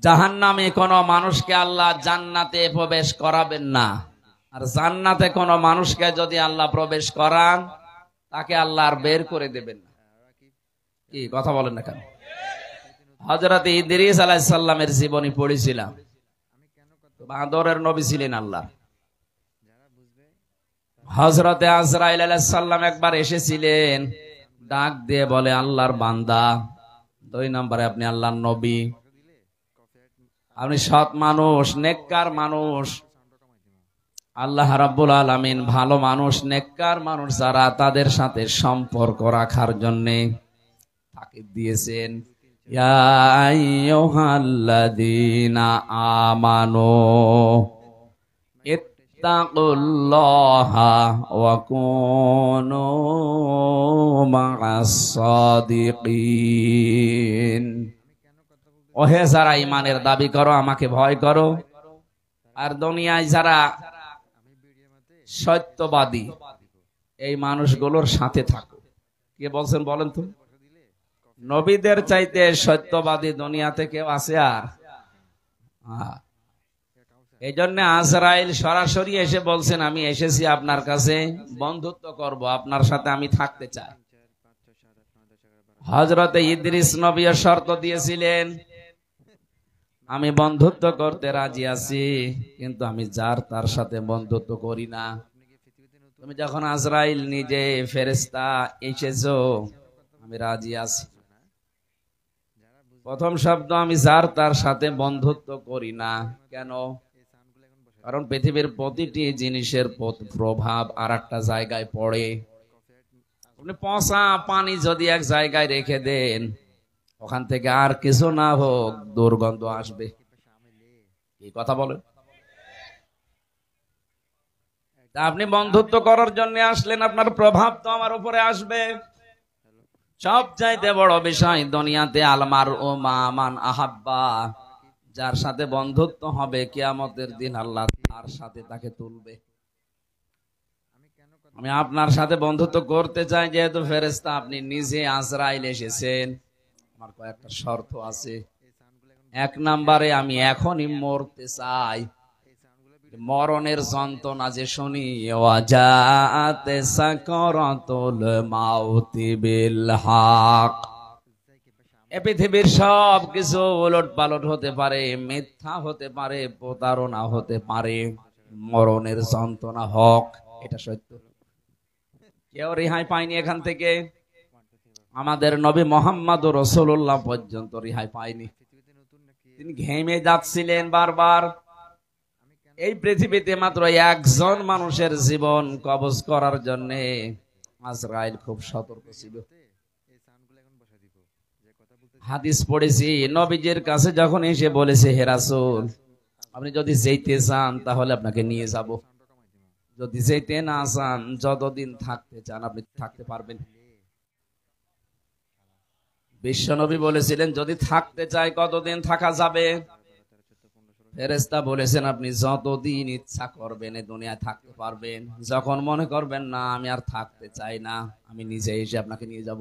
জাহান্নামে কোনো মানুষকে আল্লাহ জান্নাতে প্রবেশ করাবেন না, আর জান্নাতে কোনো মানুষকে যদি আল্লাহ প্রবেশ করান তাকে আল্লাহ আর বের করে দেবেন না। কি কথা বলেন না কেন? হযরত ইদ্রিস আলাইহিস সালামের জীবনী পড়েছিলাম। বাঁদরের নবী ছিলেন আল্লাহ। হযরত আজরাইল আলাইহিস সালাম একবার এসেছিলেন, ডাক দিয়ে বলে আল্লাহর বান্দা, 2 নম্বরে আপনি আল্লাহর নবী, আপনি সৎ মানুষ, নেককার মানুষ। আল্লাহ রাব্বুল আলামিন ভালো মানুষ, নেককার মানুষ যারা তাদের সাথে সম্পর্ক রাখার জন্য তাকে দিয়েছেন ইয়া আইয়ুহাল্লাযীনা আমানু ইত্তাকুল্লাহা ওয়া কুনু মা'আস সাদিকিন। ওহে যারা ঈমানের দাবি করো, আমাকে ভয় করো, আর দুনিয়ায় যারা সত্যবাদী এই মানুষগুলোর সাথে থাকো। কে বলছেন বলেন তো? নবীদের চাইতে সত্যবাদী দুনিয়াতে কেউ আছে আর? এই জন্য আজরাইল সরাসরি এসে বলছেন, আমি এসেছি আপনার কাছে বন্ধুত্ব করব, আপনার সাথে আমি থাকতে চাই। হযরতে ইদ্রিস নবীও শর্ত দিয়েছিলেন, আমি বন্ধুত্ব করতে রাজি আছি, কিন্তু আমি যার তার সাথে বন্ধুত্ব করি না। তুমি যখন আজরাইল নিজে ফেরেশতা এসেছো, আমি রাজি আছি। প্রথম শব্দ, আমি যার তার সাথে বন্ধুত্ব করি না। কেন? কারণ পৃথিবীর প্রতিটি জিনিসের প্রভাব আর একটা জায়গায় পড়ে। আপনি পচা পানি যদি এক জায়গায় রেখে দেন, ওখান থেকে আর কিছু না হোক দুর্গন্ধ আসবে। এই কথা বলেন। আপনি বন্ধুত্ব করার জন্য আসলেন, আপনার প্রভাব তো আমার উপরে আসবে। সব চাইতে বড় বিষয় দুনিয়াতে আলমার ও মান আহাব্বা, যার সাথে বন্ধুত্ব হবে কিয়ামতের দিন আল্লাহ তার সাথে তাকে তুলবে। আমি আপনার সাথে বন্ধুত্ব করতে চাই যেহেতু ফেরেশতা, আপনি নিজে আজরাইল এসেছেন, আমার কয়েকটা শর্ত আছে। 1 নম্বরে, আমি এখনই মরতে চাই। মরণের যন্ত্রণা যে শুনি, ওয়াজাআতে সাকরাতুল মাউতি বিল হক। এই পৃথিবীর সব কিছু উলট পালট হতে পারে, মিথ্যা হতে পারে, প্রতারণা হতে পারে, মরণের যন্ত্রণা হক, এটা সত্য। কেউ রেহাই পায়নি এখান থেকে। আমাদের নবী মুহাম্মদুর রাসূলুল্লাহ পর্যন্ত রেহাই পায়নি। তিনি ঘেমে যাচ্ছিলেন বারবার। এই পৃথিবীতে মাত্র একজন মানুষের জীবন কবজ করার জন্য আজরাইল খুব সতর্ক ছিল। হাদিস পড়েছি, নবীজির কাছে যখন এসে বলেছে, হে রাসূল, আপনি যদি যেতে চান তাহলে আপনাকে নিয়ে যাব, যদি যেতে না চান, যতদিন থাকতে চান আপনি থাকতে পারবেন। বিশ্বনবী বলেছিলেন, যদি থাকতে চাই কতদিন থাকা যাবে? ফেরেশতা বলেছেন, আপনি যতদিন ইচ্ছা করবেন এই দুনিয়ায় থাকতে পারবেন। যখন মনে করবেন না আমি আর থাকতে চাই না, আমি নিজে এসে আপনাকে নিয়ে যাব।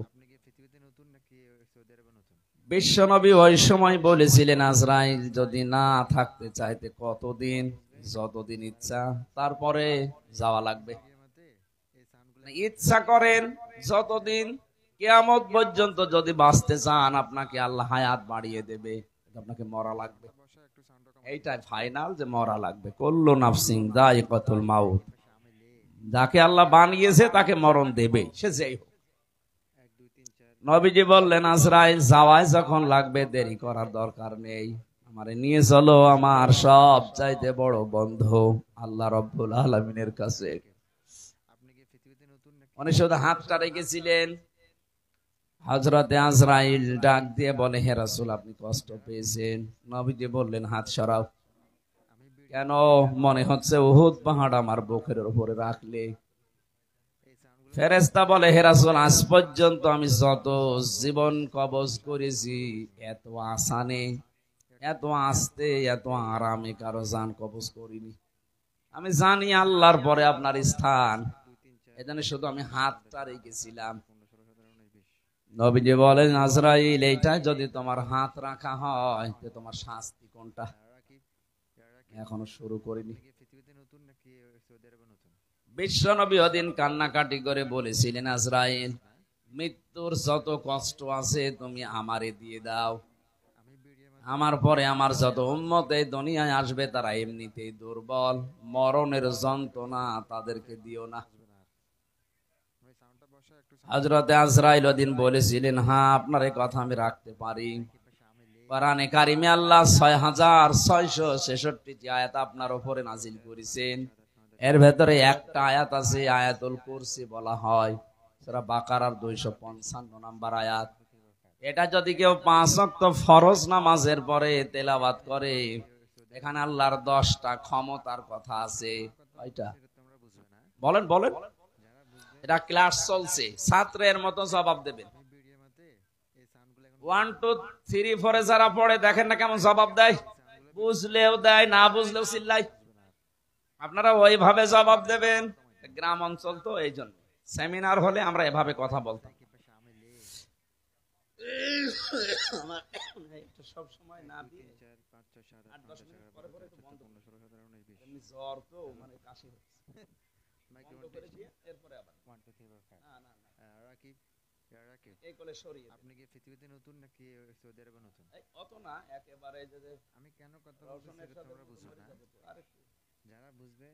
বিশ্বনবী ওই সময় বলেছিলেন, আজরাইল যদি না থাকতে চাইতে কতদিন? যতদিন ইচ্ছা, তারপরে যাওয়া লাগবে। ইচ্ছা করেন যতদিন, কিয়ামত পর্যন্ত যদি বাঁচতে চান আপনাকে আল্লাহ হায়াত বাড়িয়ে দেবে, আপনাকে মরা লাগবে। এইটাই ফাইনাল, যে মরা লাগবে। কুল্লু নাফসিন যায়িকাতুল মাউত, যাকে আল্লাহ বানিয়েছে তাকে মরণ দেবে, সে যেই হোক। নবীজি বললেন, আজরাইল যাওয়ায় যখন লাগবে দেরি করার দরকার নেই, আমারে নিয়ে চলো আমার সব চাইতে বড় বন্ধু আল্লাহ রাব্বুল আলামিনের কাছে। উনি শুধু হাতটা রেখেছিলেন। হযরতে আজরাইল ডাক দিয়ে বলে, হে রাসূল, আপনি কষ্ট পেয়েছেন? নবীজি বললেন, হাত সরাও। কেন? মনে হচ্ছে উহুদ পাহাড় আমার বুকের উপরে রাখলে। ফেরেশতা বলে, হে রাসূল, আজ পর্যন্ত আমি যত জীবন কবজ করেছি, এত আসানে, এত আস্তে, এত আরামে কারো জান কবজ করিনি। আমি জানি আল্লাহর পরে আপনার স্থান, এজন্য শুধু আমি হাতটা রেখেছিলাম। নবীজি বলেন, আজরাইল, এইটা যদি তোমার হাত রাখা হয় তো তোমার শাস্তি কোনটা? এখনো শুরু করিনি। বিশ্ব নবী ওদিন কান্নাকাটি করে বলেছিলেন, আজরাইল, মৃত্যুর যত কষ্ট আছে তুমি আমারে দিয়ে দাও। আমার পরে আমার যত উম্মত এই দুনিয়ায় আসবে তারা এমনিতেই দুর্বল, মরণের যন্ত্রণা তাদেরকে দিও না। হযরতে আজরাইল ওদিন বলেছিলেন, হ্যাঁ, আপনার এই কথা আমি রাখতে পারি। কোরআনে কারিমে আল্লাহ 6666টি আয়াত আপনার উপরে নাজিল করেছেন। এর ভেতরে একটা আয়াত আছে, আয়াতুল কুরসি বলা হয়, সূরা বাকারার 255 নম্বর আয়াত। এটা যদি কেউ 5 ওয়াক্ত ফরজ নামাজের পরে তেলাওয়াত করে, এখানে আল্লাহর 10টা ক্ষমতার কথা আছে। কয়টা বলেন বলেন? এটা ক্লাস চলছে, ছাত্রের মতো জবাব দেবেন। 1 2 3 4 যারা পড়ে দেখেন না কেমন জবাব দেয়, বুঝলেও দেয়, না বুঝলেও চিল্লায়। আপনারা ওইভাবে জবাব দেবেন। গ্রাম অঞ্চল তো, এই জন্য সেমিনার হলে আমরা এভাবে কথা বলতাম। সব সময় না দিয়ে 8-10 মিনিট পরে পরে একটু বন্ধ করুন। এমনি জ্বর তো, মানে কাশি হচ্ছে, বন্ধ করে দিয়ে এরপরে আবার 1 2 3 4 না না না রাকিব রাকিব এই কোলে সরিয়ে। আপনি কি পৃথিবীতে নতুন নাকি সৌদি আরবে নতুন? অত না, একেবারে যে আমি কেন কথা বলছি তোমরা বুঝো না। আরে যারা বুঝবে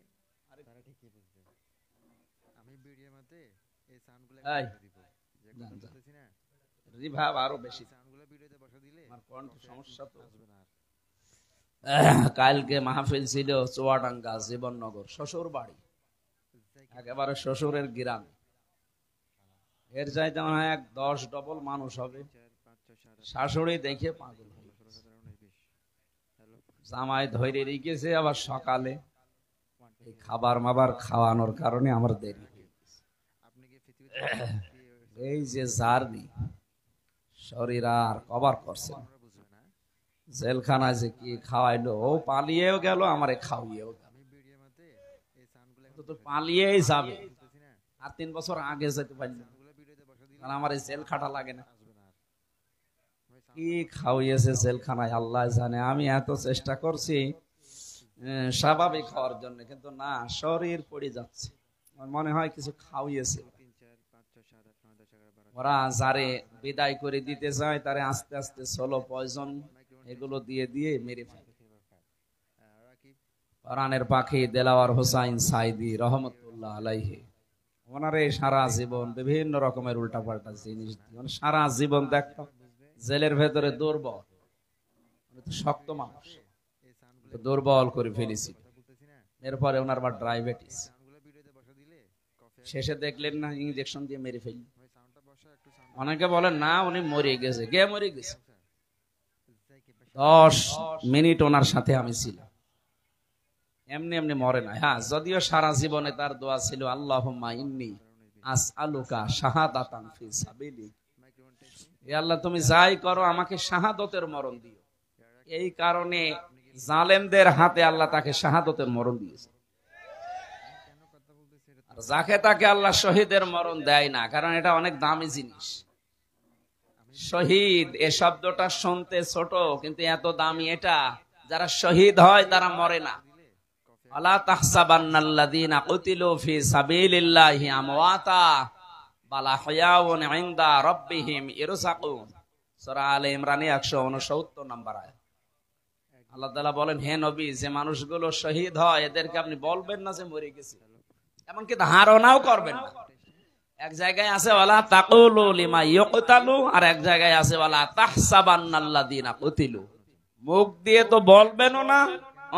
তারা ঠিকই বুঝবে। আমি ভিডিওর মধ্যে এই সাউন্ডগুলো দিব, যে কথা বলতেছি না, রিভাব আরো বেশি, সাউন্ডগুলো ভিডিওতে বসা দিলে আমার কণ্ঠ সমস্যা তো আসবে না। কালকে মাহফিল ছিল চুয়াডাঙ্গা জীবননগর, শ্বশুর বাড়ি, একেবারে শ্বশুরের গ্রাম। এর চাইতে মনে হয় 10 ডবল মানুষ হবে। শাশুড়ি দেখে পাগল হয়ে গেছে, জামাই ধরে রেখেছে। আবার সকালে এই খাবার মাবার খাওয়ানোর কারণে আমার দেরি হয়ে গেছে। এই যে জার্নি, শরীর আর কভার করছে না। জেলখানায় যে কি খাওয়াইলো, ও পালিয়েও গেল, আমারে খাওয়িয়েও গেল। তো পালিয়েই যাবে, আর 3 বছর আগে যেতে পারল, কারণ আমার এই জেল খাটা লাগে না। কি খাওয়িয়েছে জেলখানায় আল্লাহ জানে। আমি এত চেষ্টা করছি স্বাভাবিক হওয়ার জন্য, কিন্তু না, শরীর পড়ে যাচ্ছে। মনে হয় কিছু খাওয়িয়েছে। ওরা যারে বিদায় করে দিতে যায় তারে আস্তে আস্তে সোলো পয়জন এগুলো দিয়ে দিয়ে মেরে ফেলে। কোরআনের পাখি দেলাওয়ার হোসাইন সাইদি রহমতুল্লাহ আলাইহি, ওনারে সারা জীবন বিভিন্ন রকমের উল্টাপাল্টা জিনিস দিয়ে, সারা জীবন দেখতাম জেলের ভেতরে দুর্বল, শক্ত মানুষ, দুর্বল করে ফেলেছি। এরপরে ওনার আবার ডায়াবেটিস, শেষে দেখলেন না ইনজেকশন দিয়ে মেরে ফেলল। অনেকে বলেন না উনি মরে গেছে, কে মরে গেছে? 10 মিনিট ওনার সাথে আমি ছিলাম, এমনি এমনি মরে না। হ্যাঁ, যদিও সারা জীবনে তার দোয়া ছিল, আল্লাহুম্মা ইন্নী আসআলুকা শাহাদাতান ফি সাবিলিক, হে আল্লাহ তুমি যাই করো আমাকে শাহাদতের মরণ দিও। এই কারণে জালেমদের হাতে আল্লাহ তাকে শাহাদতের মরণ দিয়েছে, আর যাকে তাকে আল্লাহ শহীদের মরণ দেয় না, কারণ এটা অনেক দামি জিনিস। শহীদ এ শব্দটা শুনতে ছোট, কিন্তু এত দামি এটা। যারা শহীদ হয় তারা মরে না। আলা তাহসাবান্নাল্লাযীনা কুতিলু ফি সাবিলিল্লাহি আমওয়াতা বাল আহইয়াউন ইনদা রাব্বিহিম ইরযাকুন, সূরা আলে ইমরান 169 নম্বর আয়াত। আল্লাহ তাআলা বলেন, হে নবী, যে মানুষগুলো শহীদ হয় এদেরকে আপনি বলবেন না যে মরে গেছে, এমনকি ধারণাও করবেন না। এক জায়গায় আছে ওয়ালা তাকুলু লিমা ইয়ুকতালু, আর এক জায়গায় আছে ওয়ালা তাহসাবান্নাল্লাযীনা কুতিলু। মুখ দিয়ে তো বলবেনও না,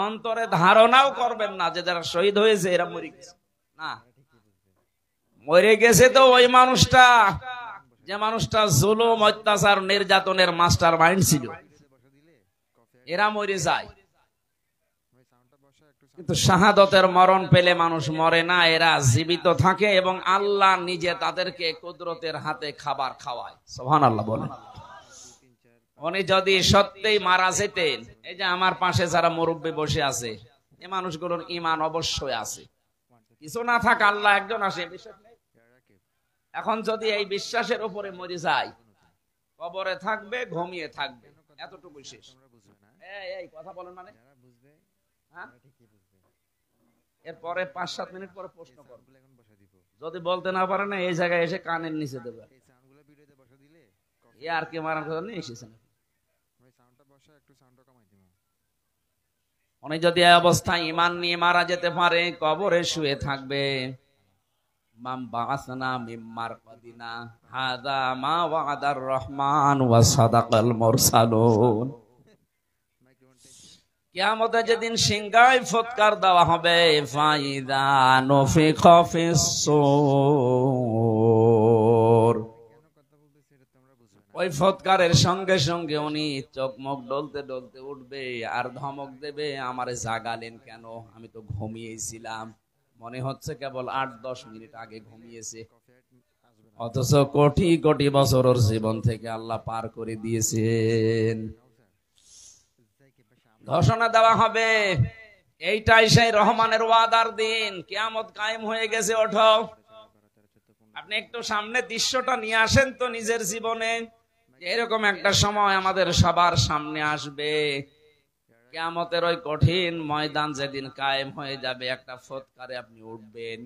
অন্তরে ধারণাও করবেন না যে যারা শহীদ হয়েছে এরা মরে গেছে। না, মরে গেছে তো ওই মানুষটা, যে মানুষটা জুলুম, অত্যাচার, নির্যাতনের মাস্টার মাইন্ড ছিল, এরা মরে যায়। কিন্তু শাহাদতের মরণ পেলে মানুষ মরে না, এরা জীবিত থাকে এবং আল্লাহ নিজে তাদেরকে কুদরতের হাতে খাবার খাওয়ায়। সুবহানাল্লাহ বলেন। উনি যদি সত্যিই মারা যেতেন, এই যে আমার পাশে যারা মুরব্বী বসে আছে, এই মানুষগুলোর ঈমান অবশ্যই আছে। কিছু না থাক, আল্লাহ একজন আসে, বিশ্বাস নেই। এখন যদি এই বিশ্বাসের উপরে মরে যায়, কবরে থাকবে, ঘুমিয়ে থাকবে, এতটুকু শেষ। এই কথা বলেন মানে, হ্যাঁ? এরপরে 5-7 মিনিট পরে প্রশ্ন করব, যদি বলতে না পারে না এই জায়গায় এসে কানের নিচে দেবে। আর কি মারার কথা নিয়ে এসেছেন। উনি যদি এই অবস্থায় ঈমান নিয়ে মারা যেতে পারে, কবরে শুয়ে থাকবে, মাম বাআসনা মিন মারকাদিনা হাযা মা ওয়া'দার রহমান ওয়া সাদাকাল মুরসালুন। কিয়ামতে যেদিন সিংহায় ফুৎকার দেওয়া হবে, ফাইদা নুফিখা ফিস-সূর, ওই ফুৎকারের সঙ্গে সঙ্গে উনি চোখ মুখ ডলতে ডলতে উঠবে আর ধমক দেবে, আমারে জাগালেন কেন, আমি তো ঘুমিয়েছিলাম। মনে হচ্ছে কেবল 8-10 মিনিট আগে ঘুমিয়েছে, অথচ কোটি কোটি বছর ওর জীবন থেকে আল্লাহ পার করে দিয়েছেন। ঘোষণা দেওয়া হবে, এইটাই সেই রহমানের ওয়াদার দিন, কিয়ামত কায়েম হয়ে গেছে, ওঠো। আপনি একটু সামনে দৃশ্যটা নিয়ে আসেন তো নিজের জীবনে, এরকম একটা সময় আমাদের সবার সামনে আসবে, কিয়ামতের ওই কঠিন ময়দান যেদিন কায়েম হয়ে যাবে, একটা ফুৎকারে আপনি উঠবেন,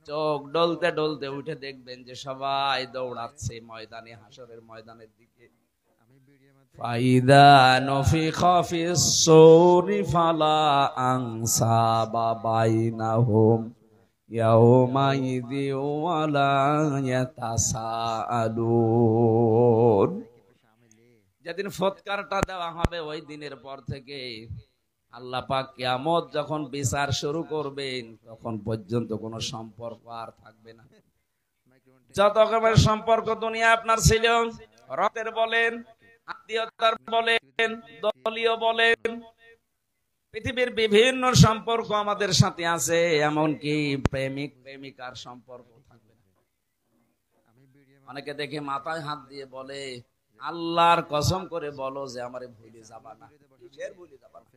চোখ ডলতে ডলতে উঠে দেখবেন যে সবাই দৌড়াচ্ছে ময়দানে, হাসরের ময়দানের দিকে। ফাইদা নুফিখা ফিস-সূরি ফালা আনসাবা বাইনাহুম ইয়াওমাইযি ওয়ালা ইয়াতাসাআলুন। যেদিন ফুৎকারটা দেওয়া হবে, ওই দিনের পর থেকে আল্লাহ পাক কিয়ামত যখন বিচার শুরু করবেন, তখন পর্যন্ত কোনো সম্পর্ক আর থাকবে না। যত রকমের সম্পর্ক দুনিয়া আপনার ছিল, রক্তের বলেন, আত্মীয়তার বলেন, দলীয় বলেন, পৃথিবীর বিভিন্ন সম্পর্ক আমাদের সাথে আছে, এমনকি প্রেমিক প্রেমিকার সম্পর্ক থাকবে না। অনেকে দেখে মাথায় হাত দিয়ে বলে, আল্লাহর কসম করে বলো যে আমারে ভুলে যাবা না। কিসের ভুলে যাবা না?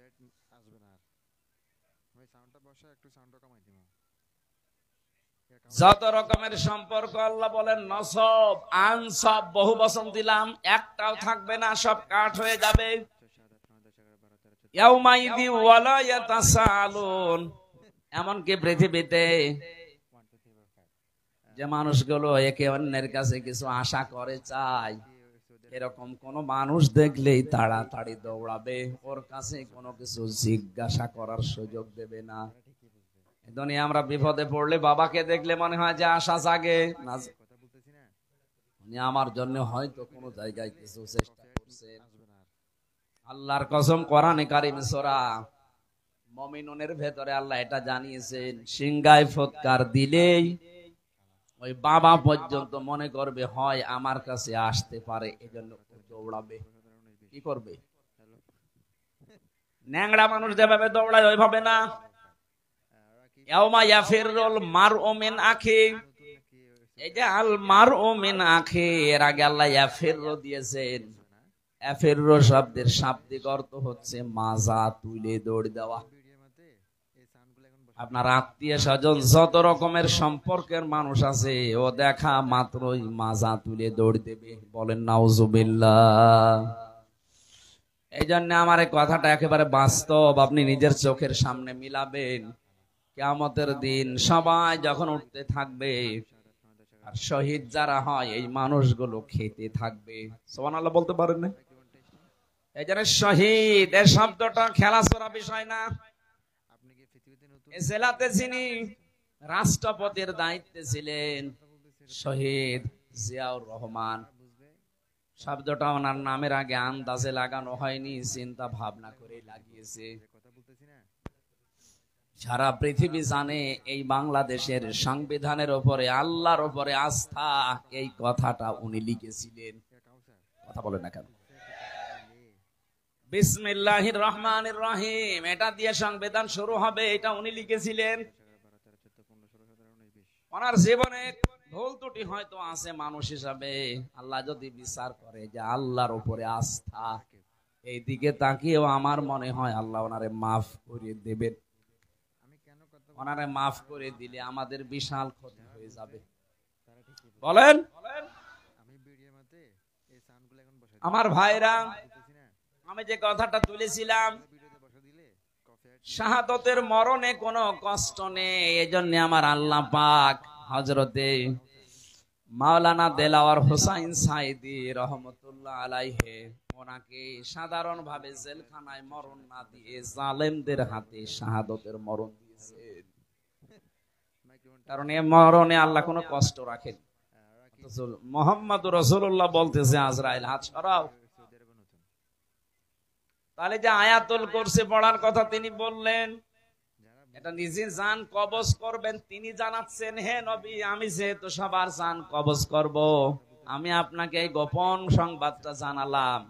যত রকমের সম্পর্ক আল্লাহ বলেন নসব আনসব, বহু বচন দিলাম, একটাও থাকবে না, সব কাট হয়ে যাবে। ইয়াউমাইযি ওয়ালা ইয়াতাসাআলুন। এমনকি পৃথিবীতে যে মানুষগুলো একে অন্যের কাছে কিছু আশা করে, চায়, এরকম কোন মানুষ দেখলেই তাড়াতাড়ি দৌড়াবে, ওর কাছে কোনো কিছু জিজ্ঞাসা করার সুযোগ দেবে না। দুনিয়া আমরা বিপদে পড়লে বাবাকে দেখলে মনে হয় যে আশা জাগে না, আমার জন্য হয়তো কোনো জায়গায় কিছু চেষ্টা করছেন। আল্লাহর কসম, কোরআনে কারীম সূরা মুমিনুনের ভেতরে আল্লাহ এটা জানিয়েছেন, সিংহায় ফুৎকার দিলেই ওই বাবা পর্যন্ত মনে করবে হয় আমার কাছে আসতে পারে, এজন্য দৌড়াবে। কি করবে? ন্যাংরা মানুষ যেভাবে দৌড়ায় ওইভাবে না। ইয়াউমা ইয়াফিরুল মারউ মিন আখি, এই যে আল মারউ মিন আখি, এর আগে আল্লাহ ইয়াফিরু দিয়েছেন। ইয়াফিরু শব্দের শাব্দিক অর্থ হচ্ছে মাজা তুলে দৌড় দেওয়া। আপনার আত্মীয় স্বজন যত রকমের সম্পর্কের মানুষ আছে, ও দেখা মাত্রই মাজা তুলে দৌড় দেবে। বলেন নাউজুবিল্লাহ। এই জন্য আমার এই কথাটা একেবারে বাস্তব, আপনি নিজের চোখের সামনে মিলাবেন। কিয়ামতের দিন সবাই যখন উঠতে থাকবে, আর শহীদ যারা হয় এই মানুষগুলো খেতে থাকবে। সুবহানাল্লাহ বলতে পারেন না? এই জন্য শহীদ এই শব্দটা খেলাছোড়া বিষয় না। জেলাতে যিনি রাষ্ট্রপতির দায়িত্বে ছিলেন, শহীদ জিয়াউর রহমান, শব্দটা ওনার নামের আগে আন্দাজে লাগানো হয়নি, চিন্তা ভাবনা করে লাগিয়েছে। সারা পৃথিবী জানে এই বাংলাদেশের সংবিধানের উপরে, আল্লাহর উপরে আস্থা, এই কথাটা উনি লিখেছিলেন। কথা বলে না কেন? বিসমিল্লাহির রহমানির রহিম, এটা দিয়ে সংবিধান শুরু হবে, এটা উনি লিখেছিলেন। ওনার জীবনে ভুল ত্রুটি হয়তো আছে মানুষ হিসাবে, আল্লাহ যদি বিচার করে যে আল্লাহর উপরে আস্থা, এই দিকে তাকিয়েও আমার মনে হয় আল্লাহ ওনারে মাফ করে দেবেন। ওনারে মাফ করে দিলে আমাদের বিশাল ক্ষতি হয়ে যাবে। বলেন, আমার ভাইরা, আমি যে কথাটা তুলেছিলাম, শাহাদতের মরণে কোনো কষ্ট নেই। এজন্য আমার আল্লাহ পাক হযরতে মাওলানা দেলাওয়ার হোসাইন সাইদি রহমতুল্লাহ আলাইহি ওনাকে সাধারণ ভাবে জেলখানায় মরণ না দিয়ে জালেমদের হাতে শাহাদতের মরণ দিয়েছেন। কারণ এই মরণে আল্লাহ কোনো কষ্ট রাখেন। মুহাম্মদুর রাসূলুল্লাহ বলতেছে, আজরাইল হাত সরাও। তাহলে যে আয়াতুল কুরসি পড়ার কথা তিনি বললেন, এটা নিজে জান কবজ করবেন তিনি জানাচ্ছেন, হে নবী, আমি যেহেতু সবার জান কবজ করব, আমি আপনাকে এই গোপন সংবাদটা জানালাম।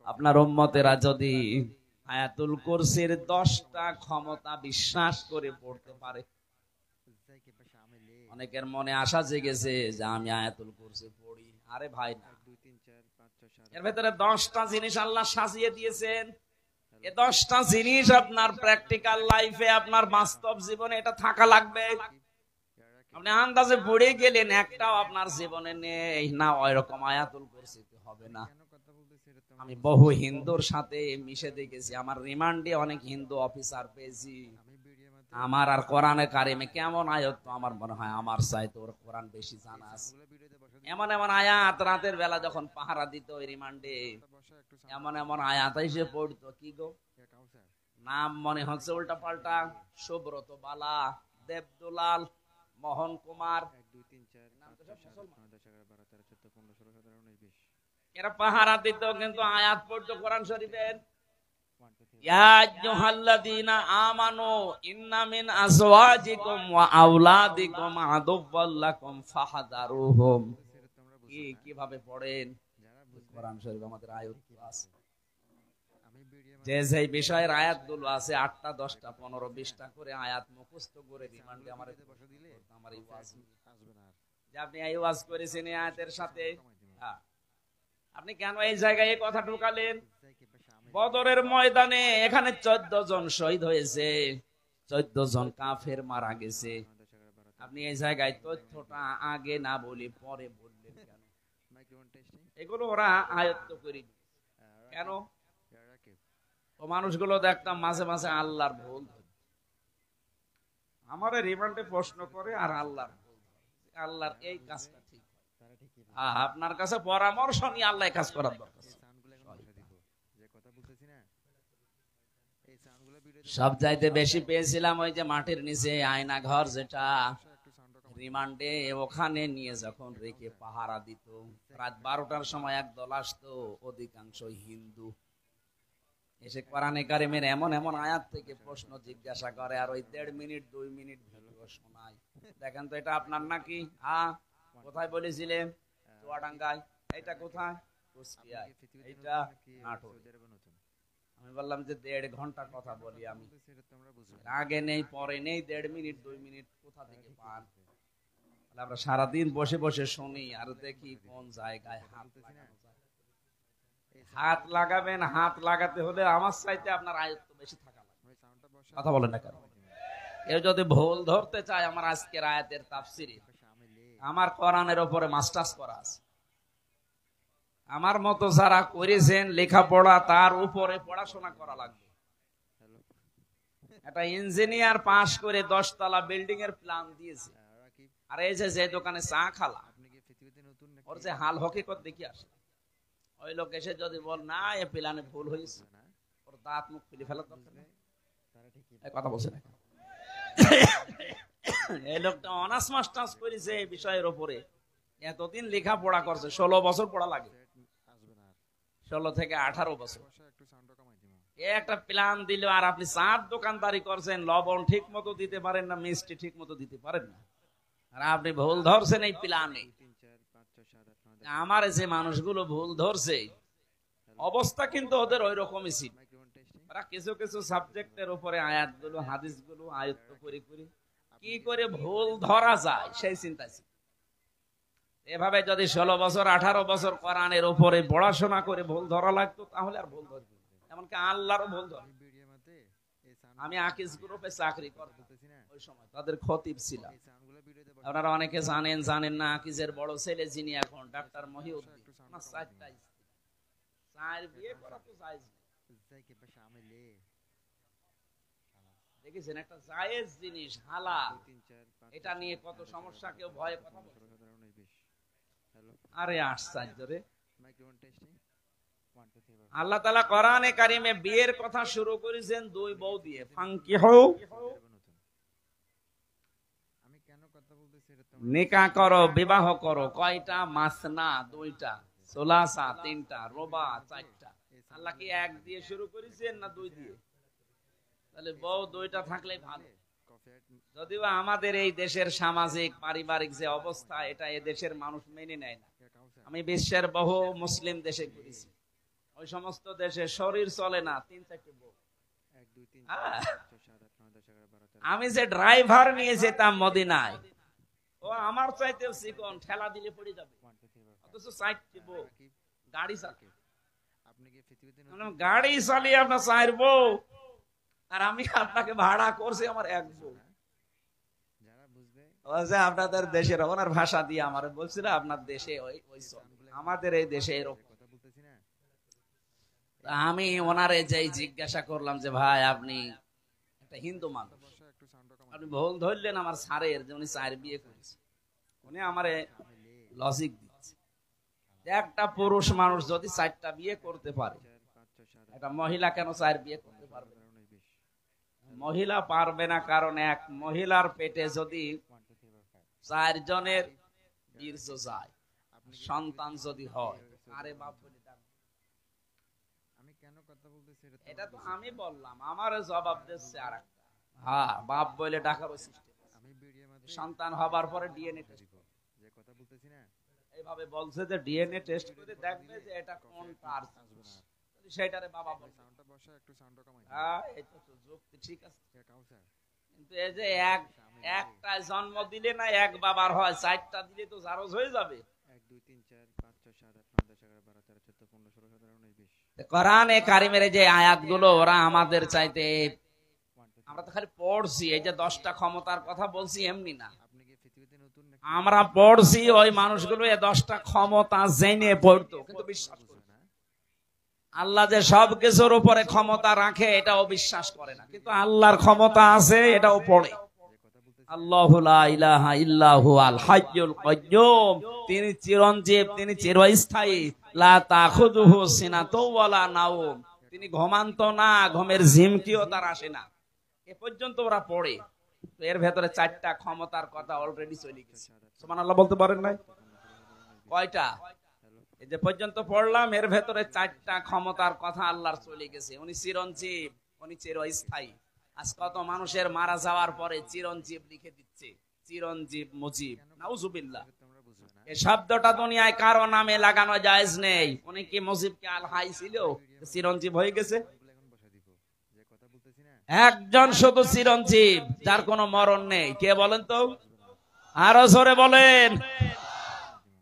আপনার উম্মতেরা যদি আয়াতুল কুরসির 10টা ক্ষমতা বিশ্বাস করে পড়তে পারে, অনেকের মনে আশা জেগেছে যে আমি আয়াতুল কুরসি পড়ি। আরে ভাই না, এর ভেতরে 10টা জিনিস আল্লাহ সাজিয়ে দিয়েছেন। এই 10টা জিনিস আপনার প্র্যাকটিক্যাল লাইফে, আপনার বাস্তব জীবনে এটা থাকা লাগবে। আপনি আন্দাজে পড়ে গেলেন, একটাও আপনার জীবনে নেই না, ওই রকম আয়াতুল কুরসিতে হবে না। আমি বহু হিন্দুর সাথে মিশে দেখেছি, আমার রিমান্ডে অনেক হিন্দু অফিসার পেয়েছি। আমার আর কোরআনে কারিমে কেমন আয়াত, তো আমার মনে হয় আমার চাইতে ওর কোরআন বেশি জানা আছে। এমন এমন আয়াত রাতের বেলা যখন পাহারা দিত ওই রিমান্ডে, এমন এমন আয়াত এসে পড়তো, কি গো নাম মনে হচ্ছে উল্টা পাল্টা, সুব্রত বালা, দেবদুলাল, মোহন কুমার, এরা পাহারা দিত কিন্তু আয়াত পড়তো কোরআন শরীফের। ইয়া আইয়ুহাল্লাযীনা আমানু ইন্না মিন আজওয়াজিকুম ওয়া আওলাদিকুম আদুওয়াল লাকুম ফাহযারুহুম। কিভাবে পড়েন কোরআন শরীফ? আমাদের আয়াত আছে, যে যে বিষয়ের আয়াতগুলো আছে 8টা 10টা 15 20টা করে আয়াত মুখস্থ করে রিমান্ডে আমার এই ওয়াজ আসবে না। যে আপনি এই ওয়াজ করেছেন এই আয়াতের সাথে, আপনি কেন এই জায়গায় এই কথা ঢুকালেন? বদরের ময়দানে এখানে 14 জন শহীদ হয়েছে, 14 জন কাফের মারা গেছে। আপনি এই জায়গায় তথ্যটা আগে না বলে পরে বললেন কেন? এগুলো ওরা আয়ত্ত করে কেন? ও মানুষগুলো দেখতাম মাঝে মাঝে আল্লাহর ভুল, আমার রিমান্ডে প্রশ্ন করে আর আল্লাহর ভুল, আল্লাহর এই কাজটা ঠিক, আপনার কাছে পরামর্শ নিয়ে আল্লাহ কাজ করার দরকার। সব চাইতে বেশি পেয়েছিলাম ওই যে মাটির নিচে আয়না ঘর, যেটা রিমান্ডে ওখানে নিয়ে যখন রেখে পাহারা দিত, রাত 12টার সময় একদল আসতো, অধিকাংশ হিন্দু, এসে কোরআনে কারিমের এমন এমন আয়াত থেকে প্রশ্ন জিজ্ঞাসা করে, আর ওই 1.5 মিনিট 2 মিনিট ভিডিও শোনায়। দেখেন তো এটা আপনার নাকি? কোথায় বলেছিলেন? চুয়াডাঙ্গায়। এইটা কোথায়? কুষ্টিয়ায়। এইটা নাটোরে। আমি বললাম যে 1.5 ঘন্টা কথা বলি আমি, আগে নেই পরে নেই, 1.5 মিনিট 2 মিনিট কোথা থেকে পান? আমরা সারাদিন বসে বসে শুনি আর দেখি কোন জায়গায় হাত লাগানো যায়। হাত লাগাবেন, হাত লাগাতে হলে আমার চাইতে আপনার আয়ত্ত বেশি থাকা লাগবে। কথা বলেন না কেন? কেউ যদি ভুল ধরতে চায়, আমার আজকের আয়াতের তাফসিরে আমার কোরআনের উপরে মাস্টার্স করা আছে। আমার মতো যারা করেছেন লেখাপড়া, তার উপরে পড়াশোনা করা লাগবে। একটা ইঞ্জিনিয়ার পাশ করে 10 তলা বিল্ডিং এর প্ল্যান দিয়েছে, আর এই যে দোকানে চা খালা, ওর যে হাল হকিকত দেখি আসে, ওই লোক এসে যদি বল না এ প্ল্যানে ভুল হয়েছে, ওর দাঁত মুখ ফেলে ফেলার দরকার নেই। কথা বলছে না? এই লোকটা অনার্স মাস্টার্স করেছে এই বিষয়ের উপরে, এতদিন লেখাপড়া করছে, 16 বছর পড়া লাগে, 16 থেকে 18 বছর। একটা প্ল্যান দিল, আর আপনি চার দোকানদারি করছেন, লবণ ঠিক মতো দিতে পারেন না, মিষ্টি ঠিক মতো দিতে পারেন না, আর আপনি ভুল ধরছেন এই প্ল্যানে। আমার যে মানুষগুলো ভুল ধরছে, অবস্থা কিন্তু ওদের ওই রকমই ছিল। ওরা কিছু কিছু সাবজেক্টের উপরে আয়াতগুলো হাদিসগুলো আয়ত্ত করে করে কি করে ভুল ধরা যায় সেই চিন্তা ছিল। এভাবে যদি 16 বছর 18 বছর কোরআনের উপরে পড়াশোনা করে ভুল ধরা লাগতো, তাহলে আর ভুল ধরবে, এমনকি আল্লাহরও ভুল ধরে। আমি আকিজ গ্রুপে চাকরি করতাম, ওই সময় তাদের খতিব ছিলাম। আপনারা অনেকে জানেন, জানেন না, আকিজের বড় ছেলে যিনি এখন ডাক্তার মহিউদ্দিন, চার বিয়ে করা তো জায়েজ না। দেখেছেন একটা জায়েজ জিনিস হালাল, এটা নিয়ে কত সমস্যা, কেউ ভয়ে কথা বলছে। আরে আশ্চর্য রে, আল্লাহ তাআলা কোরআনে কারিমে বিয়ের কথা শুরু করেছেন দুই বউ দিয়ে, ফাঙ্কিহু, নিকাহ করো, বিবাহ করো। কয়টা? মাসনা দুইটা, সুলাসা তিনটা, রুবা চারটা। আল্লাহ কি এক দিয়ে শুরু করেছেন না দুই দিয়ে? তাহলে বউ দুইটা থাকলেই ভালো। যদিও আমাদের এই দেশের সামাজিক পারিবারিক যে অবস্থা, এটা এ দেশের মানুষ মেনে নেয় না। আমি বিশ্বের বহু মুসলিম দেশে ঘুরেছি, ওই সমস্ত দেশে শরীর চলে না, 3-4 বউ। আমি যে ড্রাইভার নিয়ে যেতাম মদিনায়, ও আমার চাইতে চিকন, ঠেলা দিলে পড়ে যাবে, অথচ 4 বউ গাড়ি চালায়। গাড়ি চালিয়ে আপনার 4 বউ, আর আমি আপনাকে ভাড়া করছি আমার 1 বউ। আপনাদের দেশের ওনার ভাষা দিয়ে আমার বলছিল আপনার দেশে ওই আমাদের এই দেশে এরকম। আমি ওনারে যেই জিজ্ঞাসা করলাম যে ভাই আপনি একটা হিন্দু মানুষ, আপনি ভুল ধরলেন আমার স্যারের যে উনি 4 বিয়ে করেছে। উনি আমারে লজিক দিচ্ছে, একটা পুরুষ মানুষ যদি 4টা বিয়ে করতে পারে, একটা মহিলা কেন 4 বিয়ে করতে পারবে? মহিলা পারবে না কারণ এক মহিলার পেটে যদি 4 জনের বীর্য যায়, সন্তান যদি হয়, আরে বাপ বলে ডাকবে। এটা তো আমি বললাম, আমার জবাব দিচ্ছে আরেকটা। হ্যাঁ, বাপ বলে ডাকার সিস্টেম। সন্তান হবার পরে ডিএনএ টেস্ট, এইভাবে বলছে যে ডিএনএ টেস্ট করে দেখবে যে এটা কোন তার, সেটারে বাবা বলছে। হ্যাঁ, এটা তো যুক্তি ঠিক আছে, কিন্তু এই যে একটা জন্ম দিলে না এক বাবার হয়, 4টা দিলে তো জারজ হয়ে যাবে। কোরআনে কারিমের যে আয়াতগুলো, ওরা আমাদের চাইতে, আমরা তো খালি পড়ছি, এই যে 10টা ক্ষমতার কথা বলছি এমনি না, আমরা পড়ছি ওই মানুষগুলো এই 10টা ক্ষমতা জেনে পড়তো, কিন্তু বিশ্বাস করে না। আল্লাহ যে সব কিছুর উপরে ক্ষমতা রাখে এটাও বিশ্বাস করে না, কিন্তু আল্লাহর ক্ষমতা আছে এটাও পড়ে। আল্লাহু লা ইলাহা ইল্লাহু আল হাইয়ুল কাইয়্যুম, তিনি চিরঞ্জীব, তিনি চিরস্থায়ী। লা তাখুযুহু সিনাতুন ওয়ালা নাওম, তিনি ঘুমান্ত না, ঘুমের ঝিমকিও তার আসে না। এ পর্যন্ত ওরা পড়ে। তো এর ভেতরে 4টা ক্ষমতার কথা অলরেডি চলে গেছে। সুবহানাল্লাহ বলতে পারেন নাই? কয়টা? এই যে পর্যন্ত পড়লাম, এর ভেতরে 4টা ক্ষমতার কথা আল্লাহর চলে গেছে। উনি চিরঞ্জীব, উনি চিরস্থায়ী। আজ কত মানুষের মারা যাওয়ার পরে চিরঞ্জীব লিখে দিচ্ছে, চিরঞ্জীব মুজিব, নাউজুবিল্লাহ। এই শব্দটা দুনিয়ায় কারো নামে লাগানো জায়েজ নেই। উনি কি মুজিবকে আল হাই ছিল, চিরঞ্জীব হয়ে গেছে? একজন শুধু চিরঞ্জীব, যার কোনো মরণ নেই। কে বলেন তো? আরো জোরে বলেন।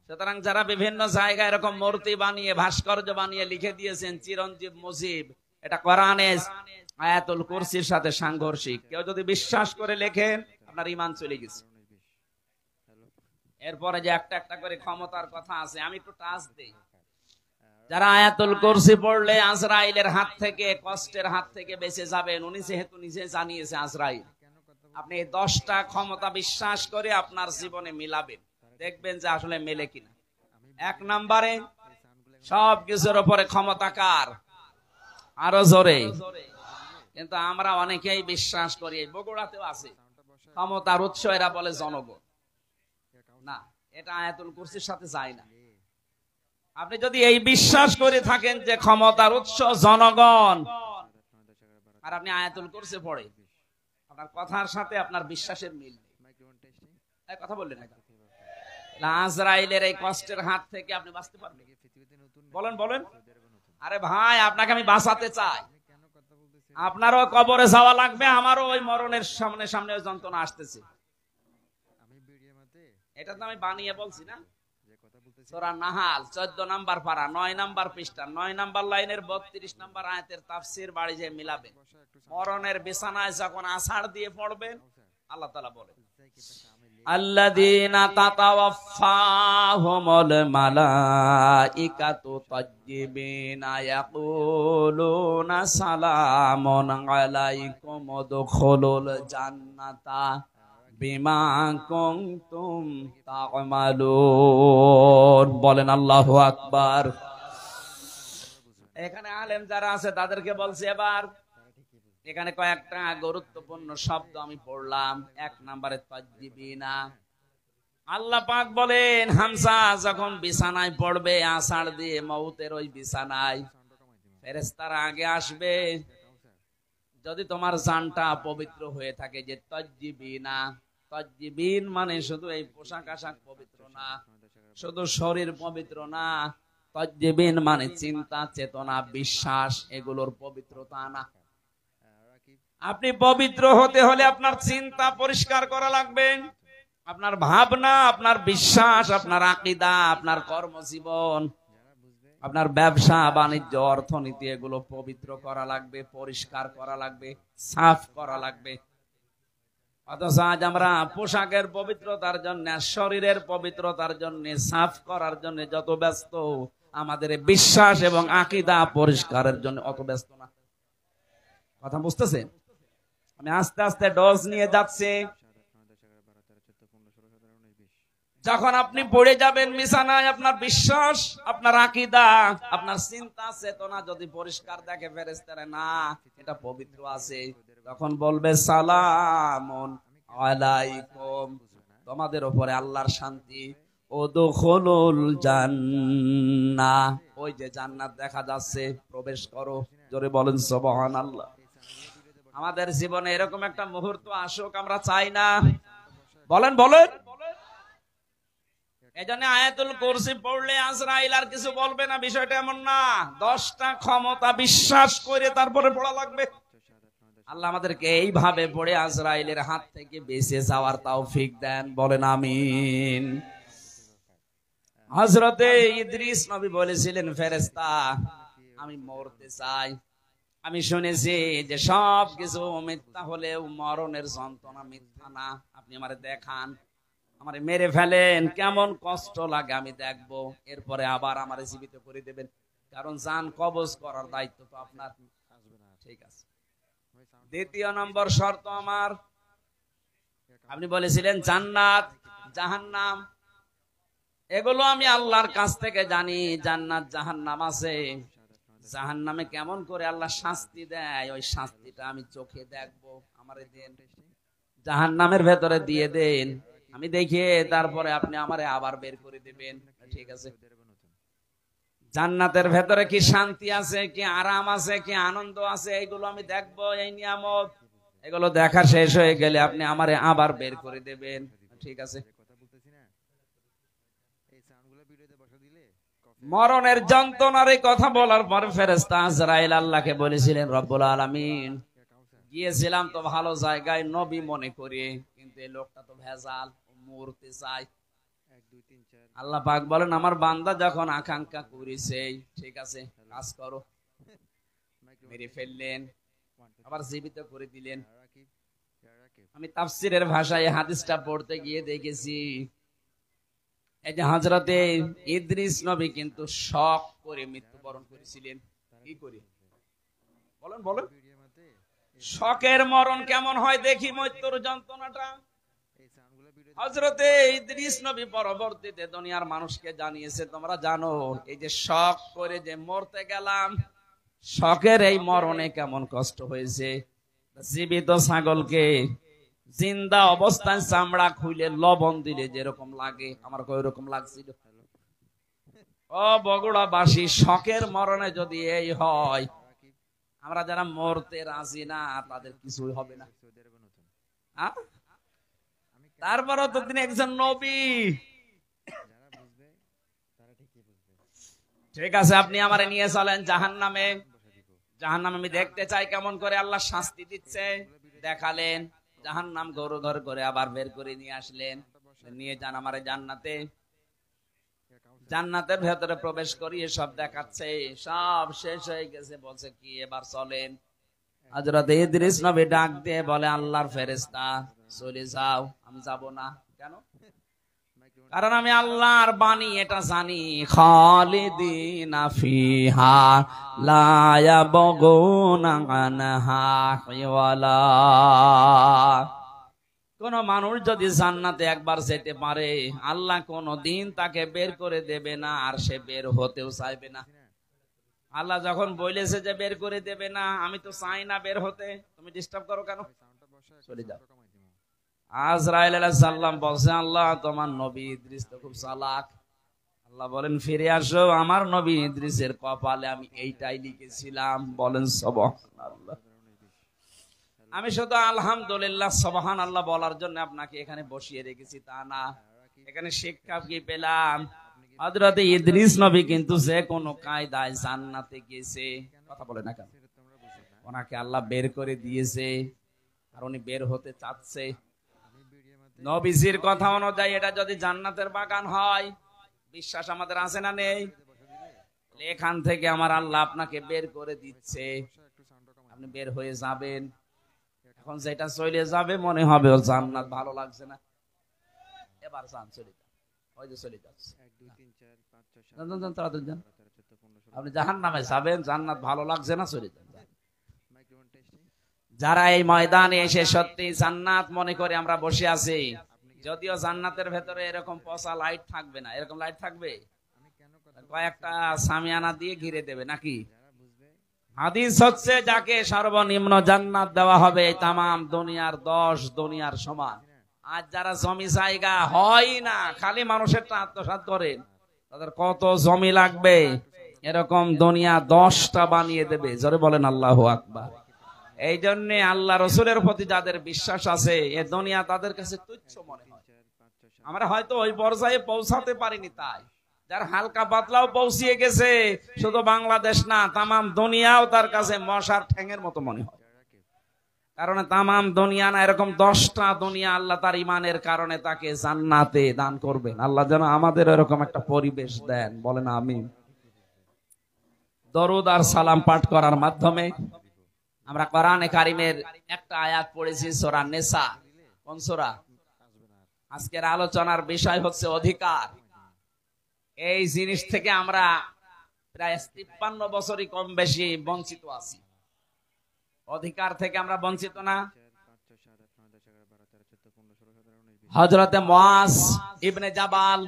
সুতরাং যারা বিভিন্ন জায়গায় এরকম মূর্তি বানিয়ে, ভাস্কর্য বানিয়ে লিখে দিয়েছেন চিরঞ্জীব মুজিব, এটা কোরআনে আয়াতুল কুরসির সাথে সাংঘর্ষিক। কেউ যদি বিশ্বাস করে লেখেন, আপনার ঈমান চলে গেছে। এরপরে যে একটা একটা করে ক্ষমতার কথা আছে, আমি একটু টাচ দেই। যারা আয়াতুল কুরসি পড়লে আজরাইলের হাত থেকে, কষ্টের হাত থেকে বেঁচে যাবেন, উনি যেহেতু নিজে জানিয়েছে আজরাইল, আপনি এই 10টা ক্ষমতা বিশ্বাস করে আপনার জীবনে মিলাবেন, দেখবেন যে আসলে মেলে কিনা। 1 নম্বরে সব কিছুর উপরে ক্ষমতা কার? আরো জোরে। কিন্তু আমরা অনেকেই বিশ্বাস করি, বগুড়াতেও আছে, ক্ষমতার উৎস এরা বলে জনগণ। না, এটা আয়াতুল কুরসির সাথে যায় না। আপনি যদি এই বিশ্বাস করে থাকেন যে ক্ষমতার উৎস জনগণ, আর আপনি আয়াতুল কুরসি পড়ে, আপনার কথার সাথে আপনার বিশ্বাসের মিল নেই। কথা বললেন না, আজরাইলের এই কষ্টের হাত থেকে আপনি বাঁচতে পারবেন? বলেন বলেন। আরে ভাই, আপনাকে আমি বাঁচাতে চাই। আপনারও কবরে যাওয়া লাগবে, আমারও ওই মরণের সামনে সামনে ওই যন্ত্রণা আসতেছে। এটা তো আমি বানিয়ে বলছি না। সূরা নাহাল 14 নম্বর পারা, 9 নম্বর পৃষ্ঠা, 9 নম্বর লাইনের 32 নম্বর আয়াতের তাফসীর বাড়ি যে মিলাবেন। মরণের বিছানায় যখন আছাড় দিয়ে পড়বেন, আল্লাহ তাআলা বলেন আল্লাযীনা তাতাওয়াফফাহুমুল মালাইকাতু তাজ্জিবিনা ইয়াকুলুনা সালামুন আলাইকুম উদখুলুল জান্নাতা বিমা কুনতুম তা'মালুন। বলেন আল্লাহু আকবার। এখানে আলেম যারা আছে তাদেরকে বলছি, এবার এখানে কয়েকটা গুরুত্বপূর্ণ শব্দ আমি পড়লাম। এক নম্বরে তাজ্জিবিনা। আল্লাহ পাক বলেন হামজা যখন বিছানায় পড়বে আষাঢ় দিয়ে মউতের ওই বিছানায়, ফেরেশতারা আগে আসবে। যদি তোমার জানটা পবিত্র হয়ে থাকে, যে তাজ্জিবিনা, তাজ্জিবিন মানে শুধু এই পোশাক আশাক পবিত্র না, শুধু শরীর পবিত্র না, তাজ্জিবিন মানে চিন্তা চেতনা বিশ্বাস এগুলোর পবিত্রতা না। আপনি পবিত্র হতে হলে আপনার চিন্তা পরিষ্কার করা লাগবে, আপনার ভাবনা, আপনার বিশ্বাস, আপনার আকীদা, আপনার কর্মজীবন, আপনার ব্যবসা বাণিজ্য অর্থনীতি এগুলো পবিত্র করা লাগবে, পরিষ্কার করা লাগবে, সাফ করা লাগবে। অথচ আজ আমরা পোশাকের পবিত্রতার জন্য, শরীরের পবিত্রতার জন্য, সাফ করার জন্য যত ব্যস্ত, আমাদের বিশ্বাস এবং আকীদা পরিষ্কারের জন্য অত ব্যস্ত না। কথা বুঝতেছেন? আমি আস্তে আস্তে ডোজ নিয়ে যাচ্ছি। যখন আপনি পড়ে যাবেন বিছানায়, আপনার বিশ্বাস, আপনার আকীদা, আপনার চিন্তা চেতনা যদি পরিষ্কার দেখে ফেরেশতারা, না এটা পবিত্র আছে, তখন বলবে সালামুন আলাইকুম, তোমাদের উপরে আল্লাহর শান্তি, উদখুলুল জান্নাহ, ওই যে জান্নাত দেখা যাচ্ছে, প্রবেশ করো। জোরে বলেন সুবহানাল্লাহ। আমাদের জীবনে এরকম একটা মুহূর্ত আসুক, আমরা চাই না? বলেন বলেন। এজন্য আয়াতুল কুরসি পড়লে আজরাইল আর কিছু বলবে না, বিষয়টা এমন না। 10টা ক্ষমতা বিশ্বাস করে তারপরে পড়া লাগবে। আল্লাহ আমাদেরকে এইভাবে পড়ে আজরাইলের হাত থেকে বেঁচে যাওয়ার তৌফিক দেন, বলেন আমিন। হযরতে ইদ্রিস নবী বলেছিলেন, ফেরেশতা আমি মরতে চাই। আমি শুনেছি যে সব কিছু মিথ্যা হলেও মরণের যন্ত্রণা মিথ্যা না। আপনি আমারে দেখান, আমারে মেরে ফেলেন, কেমন কষ্ট লাগে আমি দেখবো, এরপরে আবার আমারে জীবিত করে দেবেন, কারণ জান কবজ করার দায়িত্ব তো আপনার। ঠিক আছে। দ্বিতীয় নম্বর শর্ত আমার, আপনি বলেছিলেন জান্নাত জাহান্নাম এগুলো আমি আল্লাহর কাছ থেকে জানি। জান্নাত জাহান্নাম আছে, জাহান্নামে কেমন করে আল্লাহ শাস্তি দেয়, ওই শাস্তিটা আমি চোখে দেখবো, আমারে দেন। জাহান্নামের ভেতরে দিয়ে দেন, আমি দেখে তারপরে আপনি আমারে আবার বের করে দিবেন। ঠিক আছে। জান্নাতের ভেতরে কি শান্তি আছে, কি আরাম আছে, কি আনন্দ আছে, এইগুলো আমি দেখবো, এই নিয়ামত। এগুলো দেখা শেষ হয়ে গেলে আপনি আমারে আবার বের করে দেবেন। ঠিক আছে। মরণের যন্ত্রণার এই কথা বলার পর ফেরেশতা আজরাইল আল্লাহকে বলেছিলেন, রব্বুল আলামিন গিয়েছিলাম তো ভালো জায়গায় নবী মনে করে, কিন্তু এই লোকটা তো ভেজাল, মরতে চায়। আল্লাহ পাক বলেন, আমার বান্দা যখন আকাঙ্ক্ষা করেছে, ঠিক আছে কাজ করো। মেরে ফেললেন, আবার জীবিত করে দিলেন। আমি তাফসীরের ভাষায় হাদিসটা পড়তে গিয়ে দেখেছি, এই যে হযরতে ইদ্রিস নবী কিন্তু শক করে মৃত্যুবরণ করেছিলেন। কি করে বলেন বলেন? শকের মরণ কেমন হয় দেখি, মৃত্যুর যন্ত্রণাটা। হযরতে ইদ্রিস নবী পরবর্তীতে দুনিয়ার মানুষকে জানিয়েছে, তোমরা জানো এই যে শক করে যে মরতে গেলাম, শকের এই মরণে কেমন কষ্ট হয়েছে। জীবিত ছাগলকে জিন্দা অবস্থায় চামড়া খুলে লবণ দিলে যেরকম লাগে, আমার ওই রকম লাগছিল। ও বগুড়াবাসী, শকের মরণে যদি এই হয়, আমরা যারা মরতে রাজি না তাদের কিছুই হবে না। তারপরও তো তিনি একজন নবী। ঠিক আছে, আপনি আমারে নিয়ে চলেন জাহান্নামে। জাহান্নামে আমি দেখতে চাই কেমন করে আল্লাহ শাস্তি দিচ্ছে। দেখালেন জাহান্নাম ঘর ঘর করে আবার বের করে নিয়ে আসলেন, নিয়ে যান আমারে জান্নাতে। জান্নাতের ভেতরে প্রবেশ করিয়ে সব দেখাচ্ছে, সব শেষ হয়ে গেছে। বলছে কি এবার চলেন। হযরত ইদ্রিস নবী ডাক দিয়ে বলে, আল্লাহর ফেরেশতা চলে যাও। আমি যাব না, কেন? কারণ আমি আল্লাহর বাণী এটা জানি, খালিদিনা ফিহা লা ইয়াবগুনা আনহা হিওয়ালা। কোন মানুষ যদি জান্নাতে একবার যেতে পারে, আল্লাহ কোনদিন তাকে বের করে দেবে না, আর সে বের হতেও চাইবে না। আল্লাহ যখন বলেছে যে বের করে দেবে না, আমি তো চাই না বের হতে, তুমি ডিস্টার্ব করো কেন, চলে যাও। আজরাইল আলাইহিস সালাম বলছে, আল্লাহ তোমার নবী ইদ্রিস তো খুব চালাক। আল্লাহ বলেন ফিরে আসো, আমার নবী ইদ্রিসের কপালে আমি এইটাই লিখেছিলাম। বলেন সুবহানাল্লাহ। আমি শুধু আলহামদুলিল্লাহ সুবহানাল্লাহ বলার জন্য আপনাকে এখানে বসিয়ে রেখেছি তা না। এখানে শিক্ষা কি পেলাম? হযরত ইদ্রিস নবী কিন্তু যে কোনো কায়দায় জান্নাতে গেছে। কথা বলে না কেন? ওনাকে আল্লাহ বের করে দিয়েছে, আর উনি বের হতে চাচ্ছে। নবীজির কথা অনুযায়ী এটা যদি জান্নাতের বাগান হয়, বিশ্বাস আমাদের আছে না নেই? এখান থেকে আমার আল্লাহ আপনাকে বের করে দিচ্ছে, আপনি বের হয়ে যাবেন। এখন যেটা চলে যাবে মনে হবে ও জান্নাত ভালো লাগছে না, এবার যান চলে যান, ওই যে চলে যাচ্ছে। আপনি জাহান্নামে যাবেন, জান্নাত ভালো লাগছে না, চলে যান। যারা এই ময়দানে এসে সত্যি জান্নাত মনে করে আমরা বসে আছি, যদিও জান্নাতের ভেতরে এরকম পচা লাইট থাকবে না, এরকম লাইট থাকবে, কয়েকটা সামিয়ানা দিয়ে ঘিরে দেবে নাকি। হাদিস হচ্ছে যাকে সর্বনিম্ন জান্নাত দেওয়া হবে তামাম দুনিয়ার 10 দুনিয়ার সমান। আজ যারা জমি জায়গা হয় না, খালি মানুষের আত্মসাৎ করেন, তাদের কত জমি লাগবে, এরকম দুনিয়া 10টা বানিয়ে দেবে। জোরে বলেন আল্লাহু আকবার। এই জন্য আল্লাহ রসুলের প্রতি যাদের বিশ্বাস আছে, এ দুনিয়া তাদের কাছে তুচ্ছ মনে হয়। আমরা হয়তো ওই পর্যায়ে পৌঁছাতে পারিনি, তাই যার হালকা পাতলাও পৌঁছিয়ে গেছে, শুধু বাংলাদেশ না তামাম দুনিয়াও তার কাছে মশার ঠ্যাঙের মতো মনে হয়। কারণ তামাম দুনিয়া না, এরকম 10টা দুনিয়া আল্লাহ তার ইমানের কারণে তাকে জান্নাতে দান করবেন। আল্লাহ যেন আমাদের এরকম একটা পরিবেশ দেন, বলেন আমিন। দরুদ আর সালাম পাঠ করার মাধ্যমে আমরা কোরআনে কারিমের একটা আয়াত পড়েছি, সূরা নিসা। কোন সূরা? আজকের আলোচনার বিষয় হচ্ছে অধিকার। এই জিনিস থেকে আমরা প্রায় 53 বছরই কম বেশি বঞ্চিত আছি। অধিকার থেকে আমরা বঞ্চিত না? হযরতে মুআজ ইবনে জাবাল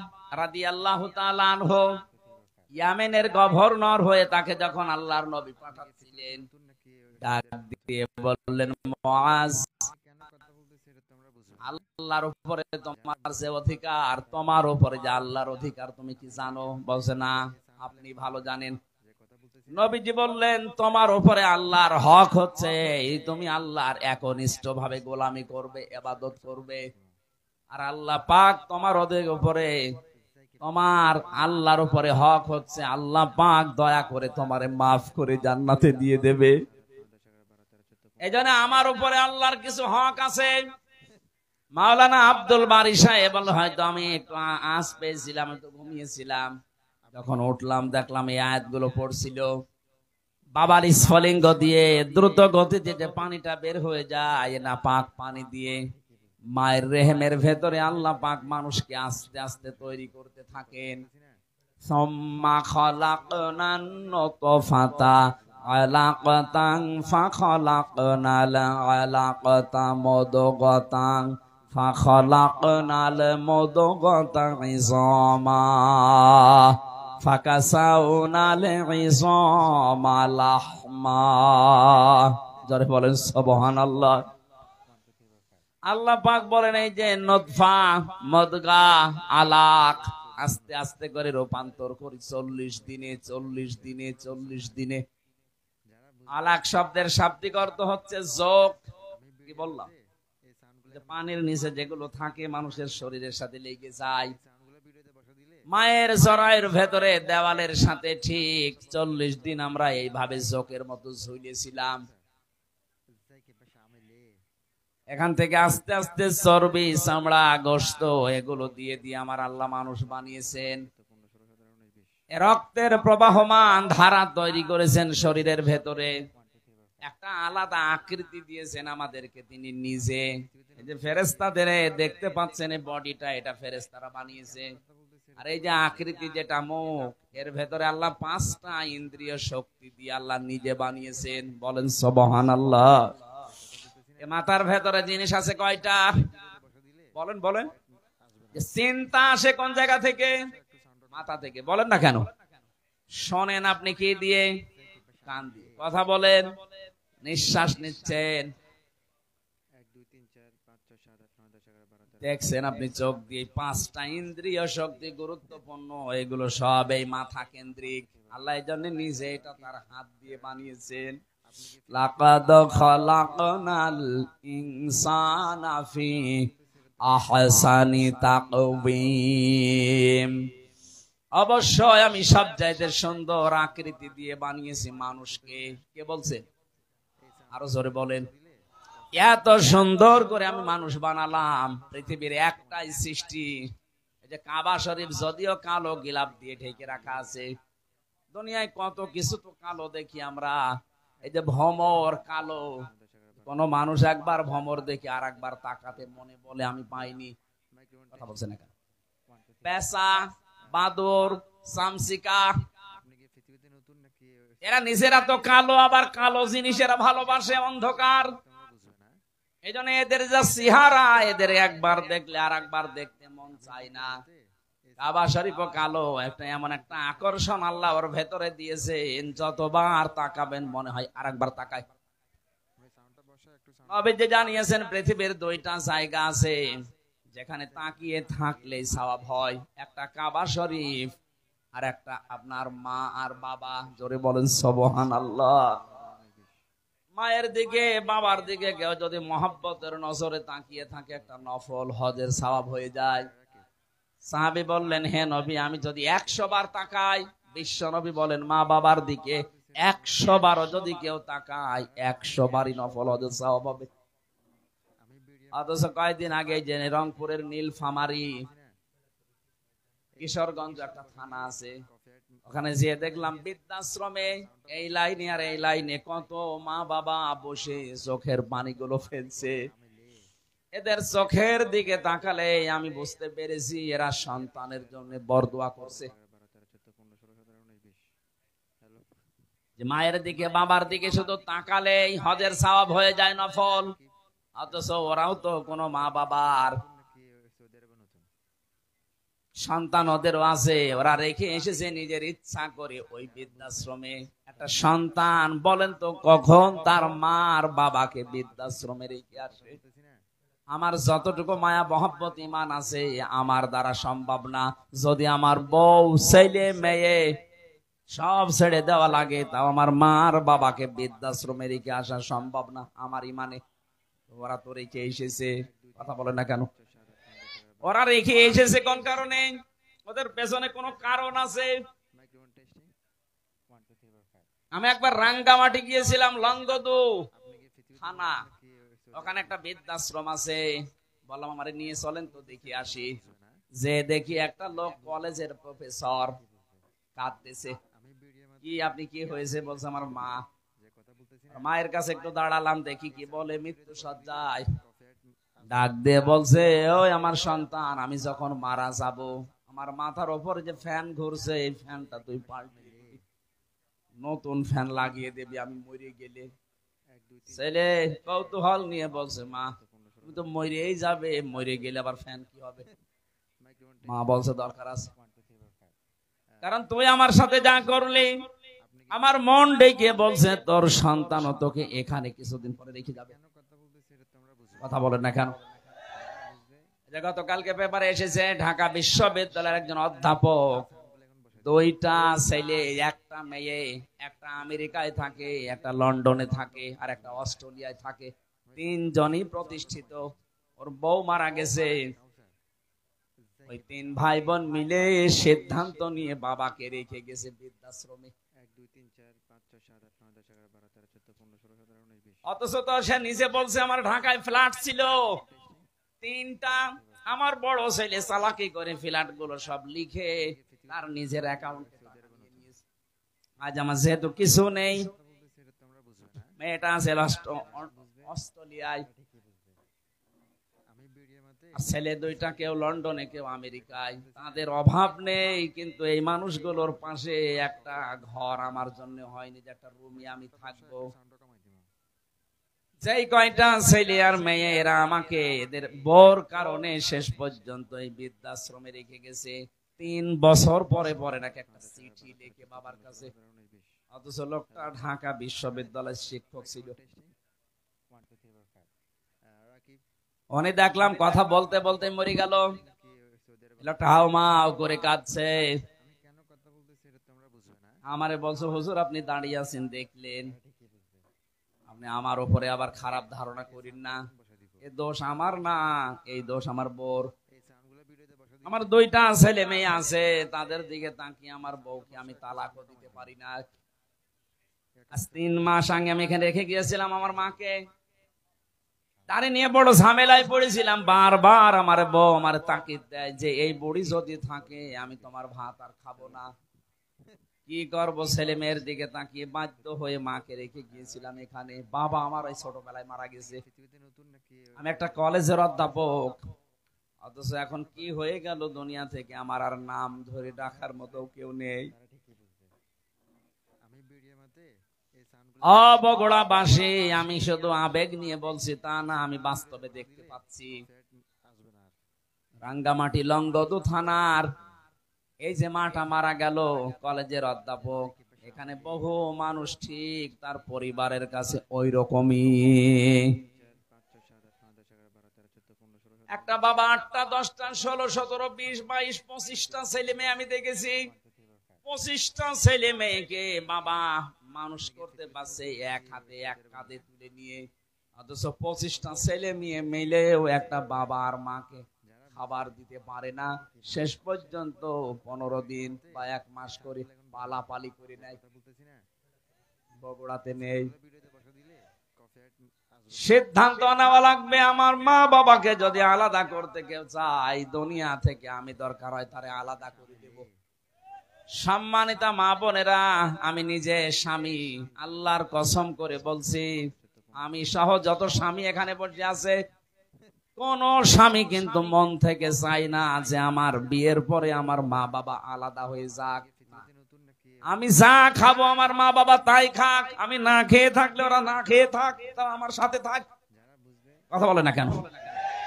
রাদিয়াল্লাহু তাআলা আনহু ইয়ামেনের গভর্নর হয়ে তাকে যখন আল্লাহর নবী পাঠাচ্ছিলেন, ডাক দিয়ে বললেন, মুআজ, আল্লাহর উপরে তোমার যে অধিকার, তোমার উপরে যে আল্লাহর অধিকার তুমি কি জানো? বলছে না। আপনি ভালো জানেন। নবীজি বললেন, তোমার উপরে আল্লাহর হক হচ্ছে তুমি আল্লাহর একনিষ্ঠ ভাবে গোলামি করবে, ইবাদত করবে। আর আল্লাহ পাক তোমার উপরে, তোমার আল্লাহর উপরে হক হচ্ছে আল্লাহ পাক দয়া করে তোমারে মাফ করে জান্নাতে দিয়ে দেবে। এজন্য আমার উপরে আল্লাহর কিছু হক আছে। মাওলানা আব্দুল বারী সাহেব বলল, হয়তো আমি একটু আঁচ পেয়েছিলাম, একটু ঘুমিয়েছিলাম, যখন উঠলাম দেখলাম এই আয়াতগুলো পড়ছিল। বাবার স্ফলিঙ্গ দিয়ে দ্রুত গতিতে যে পানিটা বের হয়ে যায়, না পাক পানি দিয়ে মায়ের রেহেমের ভেতরে আল্লাহ পাক মানুষকে আস্তে আস্তে তৈরি করতে থাকেন। সুম্মা খালাকনান নুতফাতা আলাকাতান ফাখালাকনাল আলাকাতা মুদগাতান ফাখালাকনাল মুদগাতা ইযামা ফাকাসাউনাল ইযামা লাহমা। যারা বলেন সুবহানাল্লাহ। আল্লাহ পাক বলেন, এই যে নতফা, মদগা, আলাক, আস্তে আস্তে করে রূপান্তর করি 40 দিনে 40 দিনে 40 দিনে। আলাক শব্দের শাব্দিক অর্থ হচ্ছে যোগ। কি বললাম? পানির নিচে যেগুলো থাকে মানুষের শরীরের সাথে লেগে যায়, মায়ের জরায়ুর ভেতরে দেওয়ালের সাথে ঠিক 40 দিন আমরা এইভাবে যোগের মতো ঝুলিয়েছিলাম। এখান থেকে আস্তে আস্তে চর্বি, চামড়া, গোশত এগুলো দিয়ে দিয়ে আমার আল্লাহ মানুষ বানিয়েছেন। রক্তের প্রবাহমান ধারা তৈরি করেছেন শরীরের ভেতরে। একটা আলাদা আকৃতি দিয়েছেন আমাদেরকে তিনি নিজে। এই যে ফেরেশতাদের দেখতে পাচ্ছেন এই বডিটা, এটা ফেরেশতারা বানিয়েছে। আর এই যে আকৃতি যেটা মুখ, এর ভেতরে আল্লাহ 5টা ইন্দ্রিয় শক্তি দিয়ে আল্লাহ নিজে বানিয়েছেন। বলেন সুবহানাল্লাহ। এই মাথার ভেতরে জিনিস আছে কয়টা? বলেন বলেন। চিন্তা আসে কোন জায়গা থেকে? মাথা থেকে। বলেন না কেন? শোনেন আপনি কি দিয়ে? কান দিয়ে। কথা বলেন। নিঃশ্বাস নিচ্ছেন, দেখছেন আপনি চোখ দিয়ে। 5টা ইন্দ্রিয় শক্তি গুরুত্বপূর্ণ, এগুলো সব এই মাথা কেন্দ্রিক। আল্লাহ এই জন্য নিজে এটা তার হাত দিয়ে বানিয়েছেন। লাকাদ খালাকনাল ইনসানা ফি আহসানি তাকওয়িম। অবশ্যই আমি সব চাইতে সুন্দর আকৃতি দিয়ে বানিয়েছি মানুষকে। কে বলছে? আরো জোরে বলেন। এত সুন্দর করে আমি মানুষ বানালাম। পৃথিবীর একটাই সৃষ্টি, এই যে কাবা শরীফ, যদিও কালো গিলাপ দিয়ে ঢেকে রাখা আছে। দুনিয়ায় কত কিছু তো কালো দেখি আমরা। এই যে ভমর কালো, কোন মানুষ একবার ভমর দেখে আর একবার তাকাতে মনে বলে আমি পাইনি। কথা বলছে না কেন? পেঁচা, বাদর, চামচিকা, এরা নিজেরা তো কালো, আবার কালো জিনিস এরা ভালোবাসে, অন্ধকার। এই জন্য এদের যা চেহারা, এদের একবার দেখলে আর একবার দেখতে মন চায় না। কাবা শরীফও কালো, একটা এমন একটা আকর্ষণ আল্লাহ ওর ভেতরে দিয়েছেন, যতবার তাকাবেন মনে হয় আর একবার তাকায়। নবী যে জানিয়েছেন পৃথিবীর 2টা জায়গা আছে যেখানে তাকিয়ে থাকলে সওয়াব হয়। একটা কাবা শরীফ, আর একটা আপনার মা আর বাবা। জোরে বলেন সুবহানাল্লাহ। মায়ের দিকে বাবার দিকে কেউ যদি মহব্বতের নজরে তাকিয়ে থাকে, একটা নফল হজের সওয়াব হয়ে যায়। সাহাবী বললেন, হে নবী, আমি যদি 100 বার তাকাই। বিশ্ব নবী বলেন, মা বাবার দিকে 100 বারও যদি কেউ তাকায়, 100 বারই নফল হজের সওয়াব হবে। অথচ কয়েকদিন আগে যে রংপুরের নীলফামারী, কিশোরগঞ্জ একটা থানা আছে, ওখানে যেয়ে দেখলাম বৃদ্ধাশ্রমে এই লাইনে আর এই লাইনে কত মা বাবা বসে চোখের পানিগুলো ফেলছে। এদের চোখের দিকে তাকালে আমি বুঝতে পেরেছি এরা সন্তানের জন্য বরদোয়া করছে। যে মায়ের দিকে বাবার দিকে শুধু তাকালেই হজের সওয়াব হয়ে যায় নফল, অথচ ওরাও তো কোনো মা বাবার সন্তান ওদেরও আছে, ওরা রেখে এসেছে নিজের ইচ্ছা করে ওই বৃদ্ধাশ্রমে। একটা সন্তান বলেন তো কখন তার মা আর বাবাকে বৃদ্ধাশ্রমে রেখে আসে? আমার যতটুকু মায়া মহব্বত ইমান আছে আমার দ্বারা সম্ভব না। যদি আমার বউ ছেলে মেয়ে সব ছেড়ে দেওয়া লাগে, তাও আমার মা আর বাবাকে বৃদ্ধাশ্রমে রেখে আসা সম্ভব না আমার ইমানে। ওরা তো রেখে এসেছে। কথা বলে না কেন? ওরা রেখে এসেছে কোন কারণে? ওদের পেছনে কোন কারণ আছে। আমি একবার রাঙ্গামাটি গিয়েছিলাম, লংগদু থানা, ওখানে একটা বৃদ্ধাশ্রম আছে। বললাম আমারে নিয়ে চলেন তো দেখি আসি। যে দেখি একটা লোক কলেজের প্রফেসর কাঁদতেছে। কি আপনি কি হয়েছে? বলছে আমার মা। মায়ের কাছে একটু দাঁড়ালাম, দেখি কি বলে। মৃত্যু সজ্জায় ডাক দিয়ে বলছে, ওই আমার সন্তান, আমি যখন মারা যাব আমার মাথার উপর যে ফ্যান ঘুরছে এই ফ্যানটা তুই পাল্টে দিবি, নতুন ফ্যান লাগিয়ে দিবি আমি মরে গেলে। ছেলে কৌতূহল নিয়ে বলছে, মা তুমি তো মরেই যাবে, মরে গেলে আবার ফ্যান কি হবে? মা বলছে দরকার আছে, কারণ তুই আমার সাথে যা করলি আমার মন ডেকে বলছে তোর সন্তানও তোকে এখানে কিছুদিন পরে রেখে যাবে। কথা বলেন না কেন? গতকালকে পেপারে এসেছে ঢাকা বিশ্ববিদ্যালয়ের একজন অধ্যাপক, 2টা ছেলে, একটা মেয়ে, একটা আমেরিকায় থাকে, একটা লন্ডনে থাকে, আর একটা অস্ট্রেলিয়ায় থাকে। 3 জনই প্রতিষ্ঠিত। ওর বউ মারা গেছে। ওই 3 ভাই বোন মিলে সিদ্ধান্ত নিয়ে বাবাকে রেখে গেছে বৃদ্ধাশ্রমে। অথচ তো সে নিজে বলছে আমার ঢাকায় ফ্ল্যাট ছিল 3টা। আমার বড় ছেলে চালাকি করে ফ্ল্যাট গুলো সব লিখে তার নিজের অ্যাকাউন্টে নিয়েছে। আজ আমার যেহেতু কিছু নেই, মেয়েটা আছে অস্ট্রেলিয়ায়, আর ছেলে দুইটা কেউ লন্ডনে কেউ আমেরিকায়। তাদের অভাব নেই, কিন্তু এই মানুষগুলোর পাশে একটা ঘর আমার জন্য হয়নি, যে একটা রুমে আমি থাকবো। যেই কয়টা ছেলে আর মেয়ে এরা আমাকে এদের বোর কারণে শেষ পর্যন্ত এই বৃদ্ধাশ্রমে রেখে গেছে। 3 বছর পরে পরে নাকি একটা চিঠি লিখে বাবার কাছে, অথচ লোকটা ঢাকা বিশ্ববিদ্যালয়ের শিক্ষক ছিল। উনি দেখলাম কথা বলতে বলতে মরে গেল। লোকটা হাও মাও করে কাঁদছে। আমারে বলছো, হুজুর আপনি দাঁড়িয়ে আছেন দেখলেন, আপনি আমার উপরে আবার খারাপ ধারণা করেন না। এই দোষ আমার না, এই দোষ আমার বোর। আমার 2টা ছেলে মেয়ে আছে, তাদের দিকে তাকিয়ে আমার বউকে আমি তালাকও দিতে পারি না। আজ 3 মাস আগে আমি এখানে রেখে গিয়েছিলাম আমার মাকে, তারে নিয়ে বড় ঝামেলায় পড়েছিলাম। বারবার আমার বউ আমার তাকিদ দেয় যে এই বুড়ি যদি থাকে আমি তোমার ভাত আর খাবো না। কি করবো, ছেলে মেয়ের দিকে তাকিয়ে বাধ্য হয়ে মাকে রেখে গিয়েছিলাম এখানে। বাবা আমার ওই ছোটবেলায় মারা গেছে, আমি একটা কলেজের অধ্যাপক, অথচ এখন কি হয়ে গেল দুনিয়া থেকে আমার আর নাম ধরে ডাকার মতো কেউ নেই। বগুড়াবাসী, আমি শুধু আবেগ নিয়ে বলছি তা না, আমি বাস্তবে দেখতে পাচ্ছি। রাঙ্গামাটি লংগদু থানার এই যে মাটা মারা গেল, কলেজের অধ্যাপক, এখানে বহু মানুষ ঠিক তার পরিবারের কাছে ওই রকমই। একটা বাবা 8টা 10টা 16 17 20 22 25টা ছেলে মেয়ে আমি দেখেছি। 25টা ছেলে মেয়েকে বাবা মানুষ করতে পারছে এক হাতে এক কাঁধে তুলে নিয়ে, অথচ 25টা ছেলে মেয়ে মিলেও একটা বাবা আর মাকে খাবার দিতে পারে না। শেষ পর্যন্ত 15 দিন বা 1 মাস করে পালাপালি করে নেয়। বগুড়াতে নেই। সিদ্ধান্ত নেওয়া লাগবে, আমার মা বাবাকে যদি আলাদা করতে কেউ চাই দুনিয়া থেকে, আমি দরকার হয় তারে আলাদা করে দেব। সম্মানিতা মা বোনেরা, আমি নিজে স্বামী, আল্লাহর কসম করে বলছি, আমি সহ যত স্বামী এখানে বসে আছে, কোন স্বামী কিন্তু মন থেকে চাই না যে আমার বিয়ের পরে আমার মা বাবা আলাদা হয়ে যাক। আমি যা খাবো আমার মা বাবা তাই খাক, আমি না খেয়ে থাকলে ওরা না খেয়ে থাক, তারা আমার সাথে থাক। কথা বলে না কেন?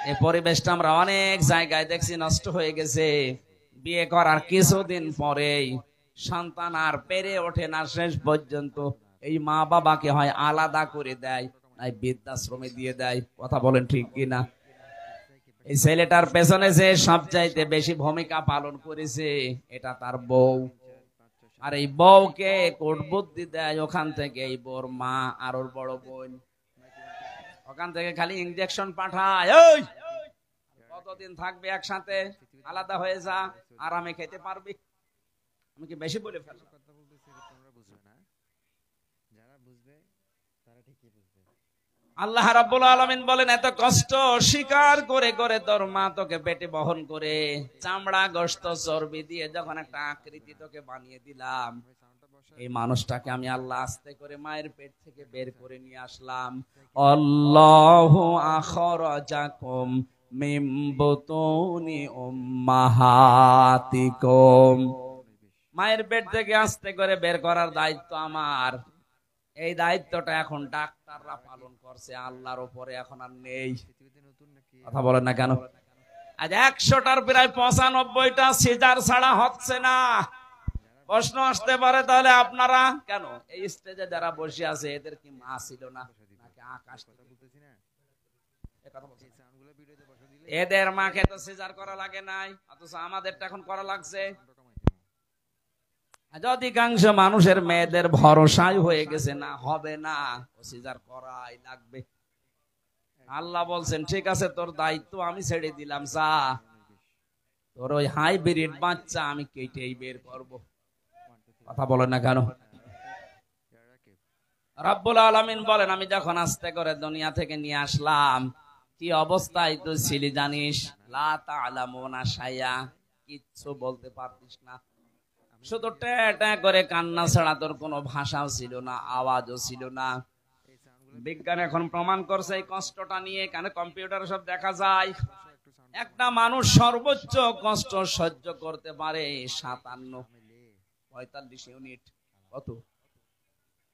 এই পরিবেশটা আমরা অনেক জায়গায় দেখছি নষ্ট হয়ে গেছে। বিয়ে করার কিছুদিন পরেই সন্তান আর পেরে ওঠে না, শেষ পর্যন্ত এই মা বাবাকে হয় আলাদা করে দেয়, নাই বৃদ্ধাশ্রমে দিয়ে দেয়। কথা বলেন ঠিক কিনা? এই ছেলেটার পেছনে যে সবচাইতে বেশি ভূমিকা পালন করেছে এটা তার বউ, আর এই বউকে কোট বুদ্ধি দেয় ওখান থেকে এই বউর মা আর ওর বড় বোন, ওখান থেকে খালি ইনজেকশন পাঠায়, ওই কতদিন থাকবে একসাথে, আলাদা হয়ে যা, আরামে খেতে পারবি। আমি কি বেশি বলে ফেললাম? আল্লাহ রাব্বুল আলামিন বলেন, এত কষ্ট স্বীকার করে করে তোর মা তোকে পেটে বহন করে চামড়া গোশত চর্বি দিয়ে যখন একটা আকৃতি তোকে বানিয়ে দিলাম, এই মানুষটাকে আমি আল্লাহ আস্তে করে মায়ের পেট থেকে বের করে নিয়ে আসলাম। আল্লাহু আখরাজাকুম মিন বুতুনি উম্মাহাতিকুম, মায়ের পেট থেকে আস্তে করে বের করার দায়িত্ব আমার। এই দায়িত্বটা এখন ডাক্তাররা পালন করছে, আল্লাহর উপরে এখন আর নেই। কথা বলেন না কেন? আজ 100টার প্রায় 95টা সিজার ছাড়া হচ্ছে না। প্রশ্ন আসতে পারে, তাহলে আপনারা কেন এই স্টেজে যারা বসে আছে এদের কি মা ছিল না, নাকি আকাশ থেকে? এদের মাকে তো সিজার করা লাগে নাই, অথচ আমাদেরটা এখন করা লাগছে। অধিকাংশ মানুষের মেয়েদের ভরসাই হয়ে গেছে না, হবে না, সিজার করাই লাগবে। আল্লাহ বলছেন, ঠিক আছে তোর দায়িত্ব আমি ছেড়ে দিলাম, যা তোর ওই হাইব্রিড বাচ্চা আমি কেটেই বের করব। কথা বলেন না কেন? রব্বুল আলামিন বলেন, আমি যখন আস্তে করে দুনিয়া থেকে নিয়ে আসলাম, কি অবস্থায় তুই ছিলি জানিস? লা তা'লামুনা শাইয়া, কিচ্ছু বলতে পারতিস না, শুধু ট্যাঁ ট্যাঁ করে কান্না ছাড়া তোর কোনো ভাষাও ছিল না, আওয়াজও ছিল না। বিজ্ঞান এখন প্রমাণ করছে এই কষ্টটা নিয়ে, কেন কম্পিউটারে সব দেখা যায়। একটা মানুষ সর্বোচ্চ কষ্ট সহ্য করতে পারে 45 ইউনিট। কত?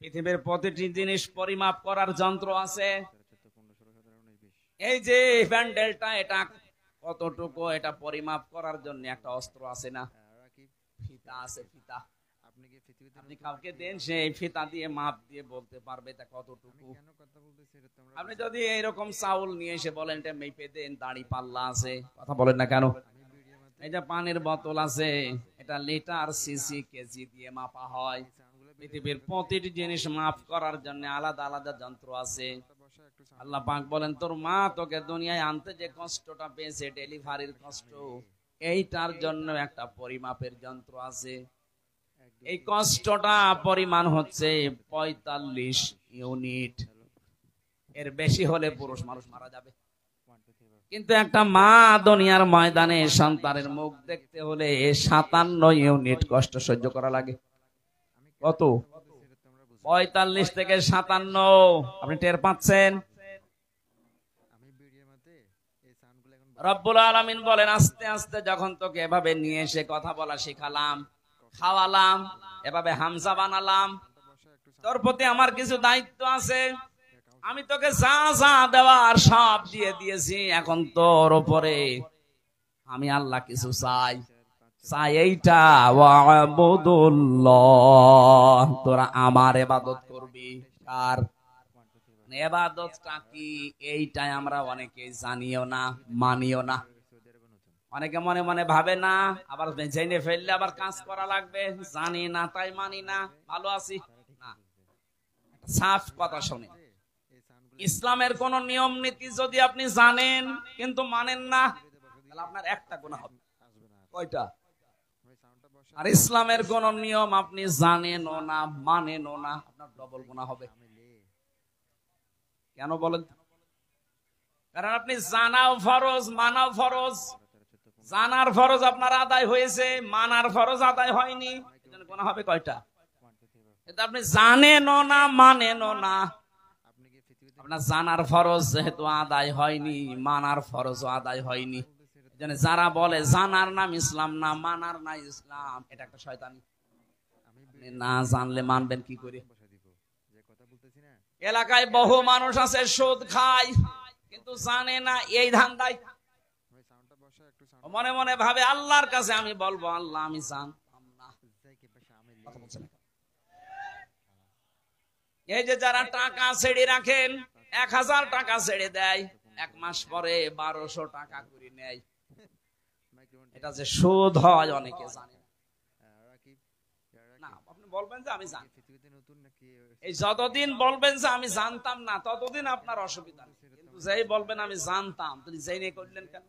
পৃথিবীর প্রতিটি জিনিস পরিমাপ করার যন্ত্র আছে। এই যে ব্যান্ডেলটা, এটা কতটুকু, এটা পরিমাপ করার জন্য একটা অস্ত্র আছে না, ফিতা আছে। ফিতা আপনি কাউকে দেন, সে এই ফিতা দিয়ে মাপ দিয়ে বলতে পারবে এটা কতটুকু। আপনি যদি এইরকম চাউল নিয়ে এসে বলেন এটা মেপে দেন, দাড়ি পাল্লা আছে, কথা বলেন না কেন। এই যে পানির বোতল আছে, এটা লিটার সিসি কেজি দিয়ে মাপা হয়। পৃথিবীর প্রতিটি জিনিস মাপ করার জন্য আলাদা আলাদা যন্ত্র আছে। আল্লাহ পাক বলেন তোর মা তোকে দুনিয়ায় আনতে যে কষ্টটা পেয়েছে, ডেলিভারির কষ্ট, এইটার জন্য একটা পরিমাপের যন্ত্র আছে। এই কষ্টটা পরিমাণ হচ্ছে 45 ইউনিট। এর বেশি হলে পুরুষ মানুষ মারা যাবে। কিন্তু একটা মা দুনিয়ার ময়দানে সন্তানের মুখ দেখতে হলে 57 ইউনিট কষ্ট সহ্য করা লাগে। কত? 45 থেকে 57। আপনি টের পাচ্ছেন? রব্বুল আলামিন বলেন আস্তে আস্তে যখন তোকে এভাবে নিয়ে এসে কথা বলা শিখালাম, খাওয়ালাম, এভাবে হামজা বানালাম, তোর প্রতি আমার কিছু দায়িত্ব আছে। আমি তোকে যা যা দেওয়ার সব দিয়ে দিয়েছি। এখন তোর উপরে আমি আল্লাহ কিছু চাই। এইটা ওয়াবুদুল্লাহ, তোরা আমার ইবাদত করবি। আর ইবাদতটা কি, এইটাই আমরা অনেকে জানিও না, মানিও না। অনেকে মনে মনে ভাবে না, আবার জেনে ফেললে আবার কাজ করা লাগবে, জানি না তাই মানি না, ভালো আছি না। সাফ কথা শুনে, ইসলামের কোন নিয়ম নীতি যদি আপনি জানেন কিন্তু মানেন না, তাহলে আপনার একটা গুনাহ হবে। কয়টা? আর ইসলামের কোন নিয়ম আপনি জানেনও না, মানেনও না, আপনার ডবল গুনাহ হবে। কেন বলেন? কারণ আপনি জানাও ফরজ, মানাও ফরজ। জানার ফরজ আপনার আদায় হয়েছে, মানার ফরজ আদায় হয়নি, এজন্য গুনাহ হবে কয়টা? এটা আপনি জানেনও না, মানেনও না। আপনার জানার ফরজ যেহেতু আদায় হয়নি, মানার ফরজও আদায় হয়নি। এজন্য যারা বলে জানার নাম ইসলাম না, মানার না ইসলাম, এটা একটা শয়তানি। আপনি না জানলে মানবেন কি করে? এলাকায় বহু মানুষ আছে সুদ খায় কিন্তু জানে না এই ধান্দায়, মনে মনে ভাবে আল্লাহর কাছে আমি বলবো আল্লাহ আমি জানতাম না। এই যে যারা টাকা ছেড়ে রাখেন, 1000 টাকা ছেড়ে দেয়, 1 মাস পরে 1200 টাকা করে নেয়, এটা যে সুদ হয় অনেকে জানে না। আপনি বলবেন যে আমি জানি, এই যতদিন বলবেন যে আমি জানতাম না ততদিন আপনার অসুবিধা নেই, কিন্তু যেই বলবেন আমি জানতাম, তুমি জেনে করলেন কেন?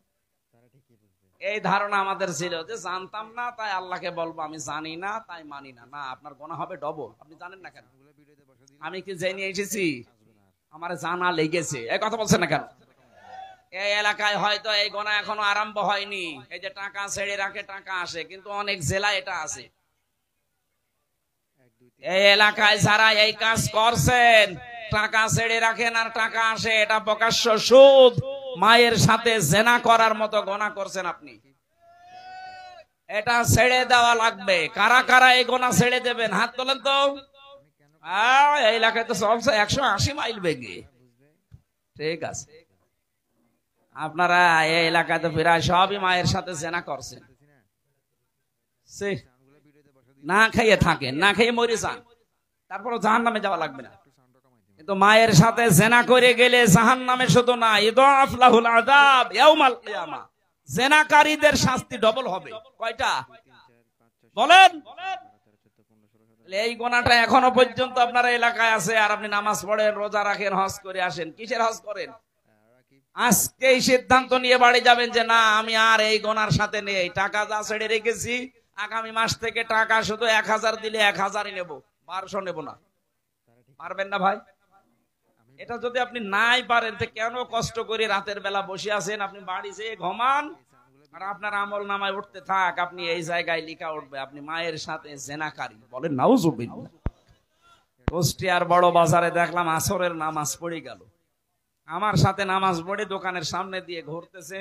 এই ধারণা আমাদের ছিল যে জানতাম না তাই আল্লাহকে বলবো আমি জানি না তাই মানি না। না, আপনার গুনাহ হবে ডবল। আপনি জানেন না কেন? আমি কি জেনে এসেছি? আমার জানা লেগেছে। এই কথা বলছেন না কেন? এই এলাকায় হয়তো এই গুনাহ এখনো আরম্ভ হয়নি। এই যে টাকা ছেড়ে রাখে টাকা আসে, কিন্তু অনেক জেলায় এটা আছে। এই এলাকায় যারা এই কাজ করছেন, টাকা ছেড়ে রাখেন আর টাকা আসে, এটা প্রকাশ্য সুদ। মায়ের সাথে জেনা করার মতো গুনাহ করছেন আপনি। এটা ছেড়ে দেওয়া লাগবে। কারা কারা এই গুনাহ ছেড়ে দেবেন? হাত তোলেন তো। এই এলাকায় তো চলছে 180 মাইল বেগে। ঠিক আছে, আপনারা এই এলাকায় তো প্রায় সবই মায়ের সাথে জেনা করছেন। না খাইয়ে থাকেন, না খেয়ে মরে যান, তারপরে জাহান্নামে যাওয়া লাগবে না। কিন্তু মায়ের সাথে জেনা করে গেলে জাহান্নামে শুধু না, ইদাফ লাহুল আযাব ইয়াউমাল কিয়ামা, জেনাকারীদের শাস্তি ডবল হবে। কয়টা বলেন? এই গুনাহটা এখনো পর্যন্ত আপনার এলাকায় আছে, আর আপনি নামাজ পড়েন, রোজা রাখেন, হজ করে আসেন। কিসের হজ করেন? আজকেই সিদ্ধান্ত নিয়ে বাড়ি যাবেন যে না আমি আর এই গুনার সাথে নেই, টাকা যা ছেড়ে রেখেছি আগামী মাস থেকে টাকা শুধু 1000 দিলে 1000ই নেব, 1200 নেব না। পারবেন না ভাই? এটা যদি আপনি নাই পারেন তো কেন কষ্ট করে রাতের বেলা বসে আছেন? আপনি বাড়ি যেয়ে ঘুমান আর আপনার আমল নামায় উঠতে থাক, আপনি এই জায়গায় লেখা উঠবে আপনি মায়ের সাথে জেনাকারী। বলেন নাউজুবিল্লাহ। কুষ্টিয়ার বড় বাজারে দেখলাম আসরের নামাজ পড়ে গেল, আমার সাথে নামাজ পড়ে দোকানের সামনে দিয়ে ঘুরতেছে,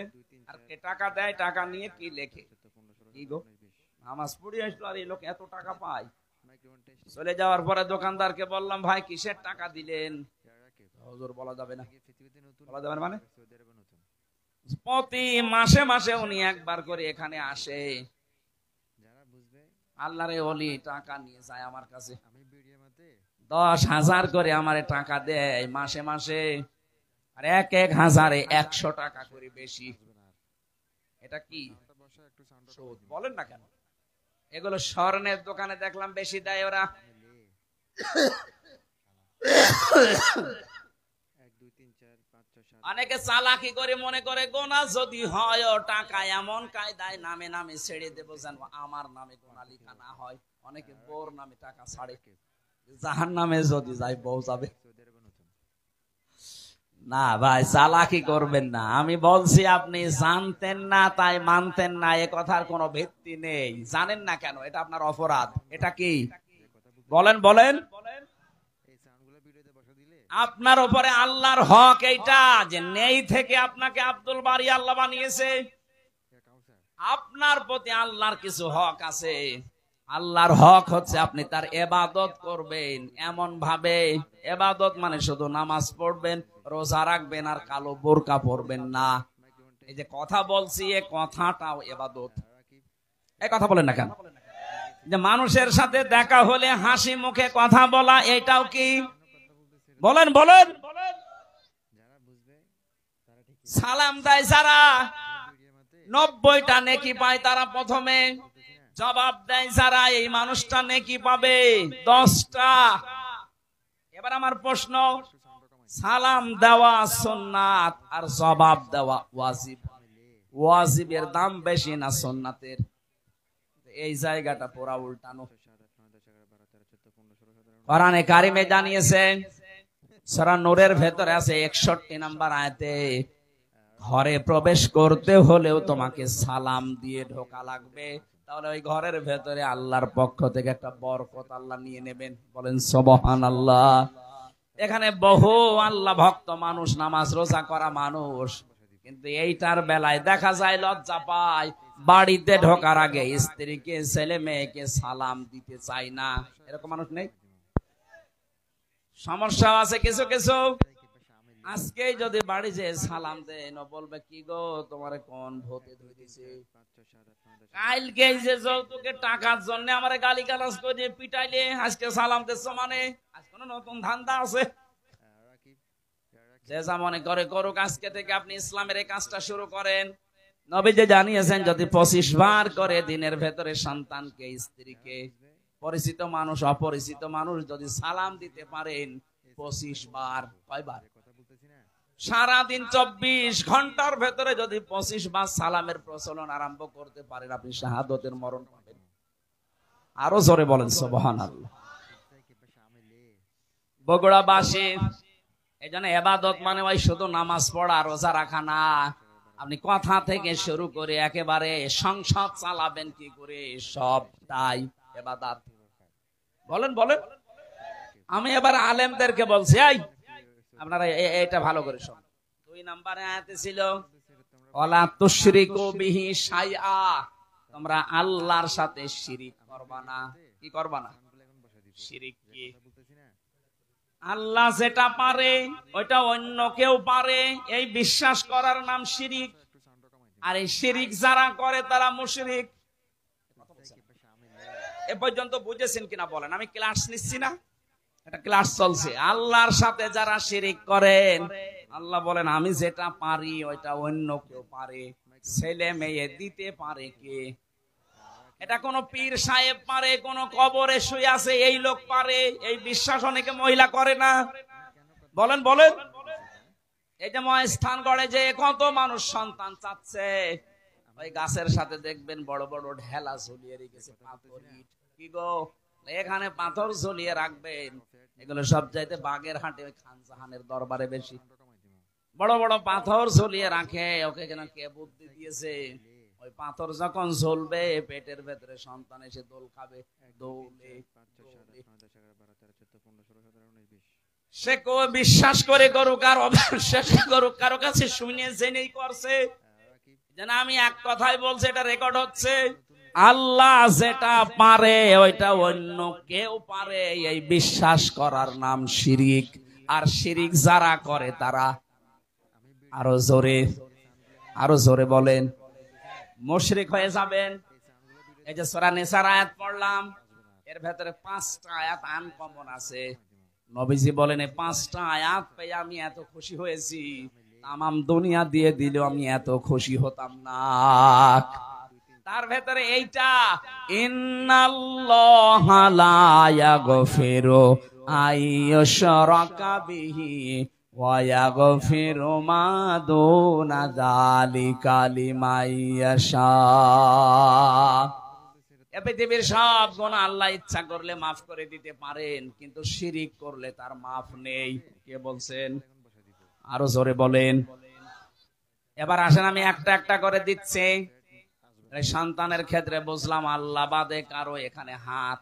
আর কে টাকা দেয়, টাকা নিয়ে কি লেখে, কি গো নামাজ পড়ে আসলো আর এই লোক এত টাকা পায়। চলে যাওয়ার পরে দোকানদারকে বললাম, ভাই কিসের টাকা দিলেন? হুজুর বলা যাবে না। বলা যাবে না মানে? প্রতি মাসে মাসে উনি একবার করে এখানে আসে, আল্লাহরে ওলি টাকা নিয়ে যায় আমার কাছে, 10,000 করে আমারে টাকা দেয় মাসে মাসে, আর এক হাজারে 100 টাকা করে বেশি। এটা কি সুদ? বলেন না কেন? এগুলো স্বর্ণের দোকানে দেখলাম বেশি দেয় ওরা। অনেকে চালাকি করে মনে করে গোনা যদি হয় টাকা এমন কায়দায় নামে নামে ছেড়ে দেবো যেন আমার নামে গোনা লিখা না হয়। অনেকে বউর নামে টাকা ছাড়ে, জাহান নামে যদি যাই বউ যাবে। না ভাই, চালাকি করবেন না। আমি বলছি আপনি জানতেন না তাই মানতেন না, এ কথার কোনো ভিত্তি নেই। জানেন না কেন? এটা আপনার অপরাধ। এটা কি বলেন বলেন? আপনার উপরে আল্লাহর হক এইটা যে নেই থেকে আপনাকে আব্দুল বারী আল্লাহ বানিয়েছে। আপনার প্রতি আল্লাহর কিছু হক আছে। আল্লাহর হক হচ্ছে আপনি তার ইবাদত করবেন এমন ভাবে। ইবাদত মানে শুধু নামাজ পড়বেন, রোজা রাখবেন আর কালো বোরকা পরবেন না। এই যে কথা বলছি, এই কথাটাও ইবাদত। এই কথা বলেন না কেন? যে মানুষের সাথে দেখা হলে হাসি মুখে কথা বলা, এটাও কি? বলেন বলেন। সালাম দেয় যারা 90টা নেকি পায়, তারা প্রথমে জবাব দেয় যারা, এই মানুষটা নেকি পাবে 10টা। এবার আমার প্রশ্ন, সালাম দেওয়া সুন্নাত আর জবাব দেওয়া ওয়াজিব, ওয়াজিবের দাম বেশি না সুন্নাতের? এই জায়গাটা পুরা উল্টানো। কোরআনে কারিমে জানিয়েছে, সূরা নূরের ভেতরে আছে 61 নম্বর আয়াতে, ঘরে প্রবেশ করতে হলেও তোমাকে সালাম দিয়ে ঢোকা লাগবে। তাহলে ওই ঘরের ভেতরে আল্লাহর পক্ষ থেকে একটা বরকত আল্লাহ নিয়ে নেবেন। বলেন সুবহানাল্লাহ। এখানে বহু আল্লাহ ভক্ত মানুষ, নামাজ রোজা করা মানুষ, কিন্তু এইটার বেলায় দেখা যায় লজ্জা পায়, বাড়িতে ঢোকার আগে স্ত্রীকে ছেলে মেয়েকে সালাম দিতে চায় না। এরকম মানুষ নেই? সমস্যা আছে কিছু কিছু। আজকে যদি বাড়ি যে সালাম দেন, বলবে কি গো তোমারে কোন ভূতে ধরে দিছে? কালকে যে যৌতুকের টাকার জন্য আমারে গালিগালাজ করে পিটাইলে, আজকে সালাম দিচ্ছ মানে আজ কোন নতুন ধান্দা আছে? যে যা মনে করে করুক, আজকে থেকে আপনি ইসলামের এই কাজটা শুরু করেন। নবীজি জানিয়েছেন, যদি 25 বার করে দিনের ভেতরে সন্তানকে, স্ত্রীকে, পরিচিত মানুষ অপরিচিত মানুষ যদি সালাম দিতে পারেন 25 বার, কয়বার? সারাদিন 24 ঘন্টার ভেতরে যদি 25 বার সালামের প্রচলন আরম্ভ করতে পারেন, আপনি শাহাদতের মরণ পাবেন। আরো জোরে বলেন সুবহানাল্লাহ। বগুড়াবাসী, এই জন্য ইবাদত মানে ওই শুধু নামাজ পড়া রোজা রাখা না। আপনি কথা থেকে শুরু করে একেবারে সংসদ চালাবেন কি করে, সবটাই ইবাদত। বলেন বলেন। আমি এবার আলেমদেরকে বলছি, এই আপনারা এটা ভালো করে শুনুন। 2 নম্বরে আয়াতে ছিল, ওয়ালা তুশরিকু বিহি শাইআ, তোমরা আল্লাহর সাথে শিরিক করবা না। কি করবা না? শিরিক কি? আল্লাহ যেটা পারে ওইটা অন্য কেউ পারে, এই বিশ্বাস করার নাম শিরিক। আর এই শিরিক যারা করে তারা মুশরিক। এ পর্যন্ত বুঝেছেন কিনা বলেন? আমি ক্লাস নিচ্ছি না, এটা ক্লাস চলছে। আল্লাহর সাথে যারা শিরিক করেন, আল্লাহ বলেন আমি যেটা পারি ওইটা অন্য কেউ পারে। ছেলে মেয়ে দিতে পারে কে? এটা কোন পীর সাহেব পারে, কোন কবরে শুয়ে আছে এই লোক পারে, এই বিশ্বাস অনেকে মহিলা করে না। বলেন বলেন। এই যে মহাস্থান গড়ে যে কত মানুষ সন্তান চাচ্ছে, ওই গাছের সাথে দেখবেন বড় বড় ঢেলা ঝুলিয়ে রেখেছে, পাথর ইট। কি গো, এখানে পাথর ঝুলিয়ে রাখবেন। এগুলো সব চাইতে বাগের হাটে ওই খান জাহানের দরবারে বেশি বড় বড় পাথর ঝুলিয়ে রাখে। ওকে কেন কে বুদ্ধি দিয়েছে? ওই পাথর যখন ঝুলবে, পেটের ভেতরে সন্তান এসে দোল খাবে। দৌলে সে বিশ্বাস করে করুক আর অবিশ্বাস করুক, কারো কাছে শুনে জেনেই করছে। যেন আমি এক কথাই বলছি, এটা রেকর্ড হচ্ছে। আল্লাহ যেটা পারে ওইটা অন্য কেউ পারে, এই বিশ্বাস করার নাম শিরিক। আর শিরিক যারা করে তারা আরো জোরে বলেন মুশরিক হয়ে যাবেন। এই যে সূরা নিসার আয়াত পড়লাম, এর ভেতরে 5টা আয়াত আনকমন আছে। নবীজি বলেন এই 5টা আয়াত পেয়ে আমি এত খুশি হয়েছি, তামাম দুনিয়া দিয়ে দিলেও আমি এত খুশি হতাম না। তার ভেতরে এইটা, ইন্নাল্লাহা লা ইয়াগফিরু আইয়ুশরাকা বিহি ওয়া ইয়াগফিরু মা দুনা যালিকা লিমান ইয়াশা। এ পৃথিবীর সব গুনাহ আল্লাহ ইচ্ছা করলে মাফ করে দিতে পারেন, কিন্তু শিরিক করলে তার মাফ নেই। কে বলছেন? আরো জোরে বলেন। এবার আসেন আমি একটা একটা করে দিচ্ছি। সন্তানের ক্ষেত্রে বুঝলাম আল্লাহ বাদে কারো এখানে হাত।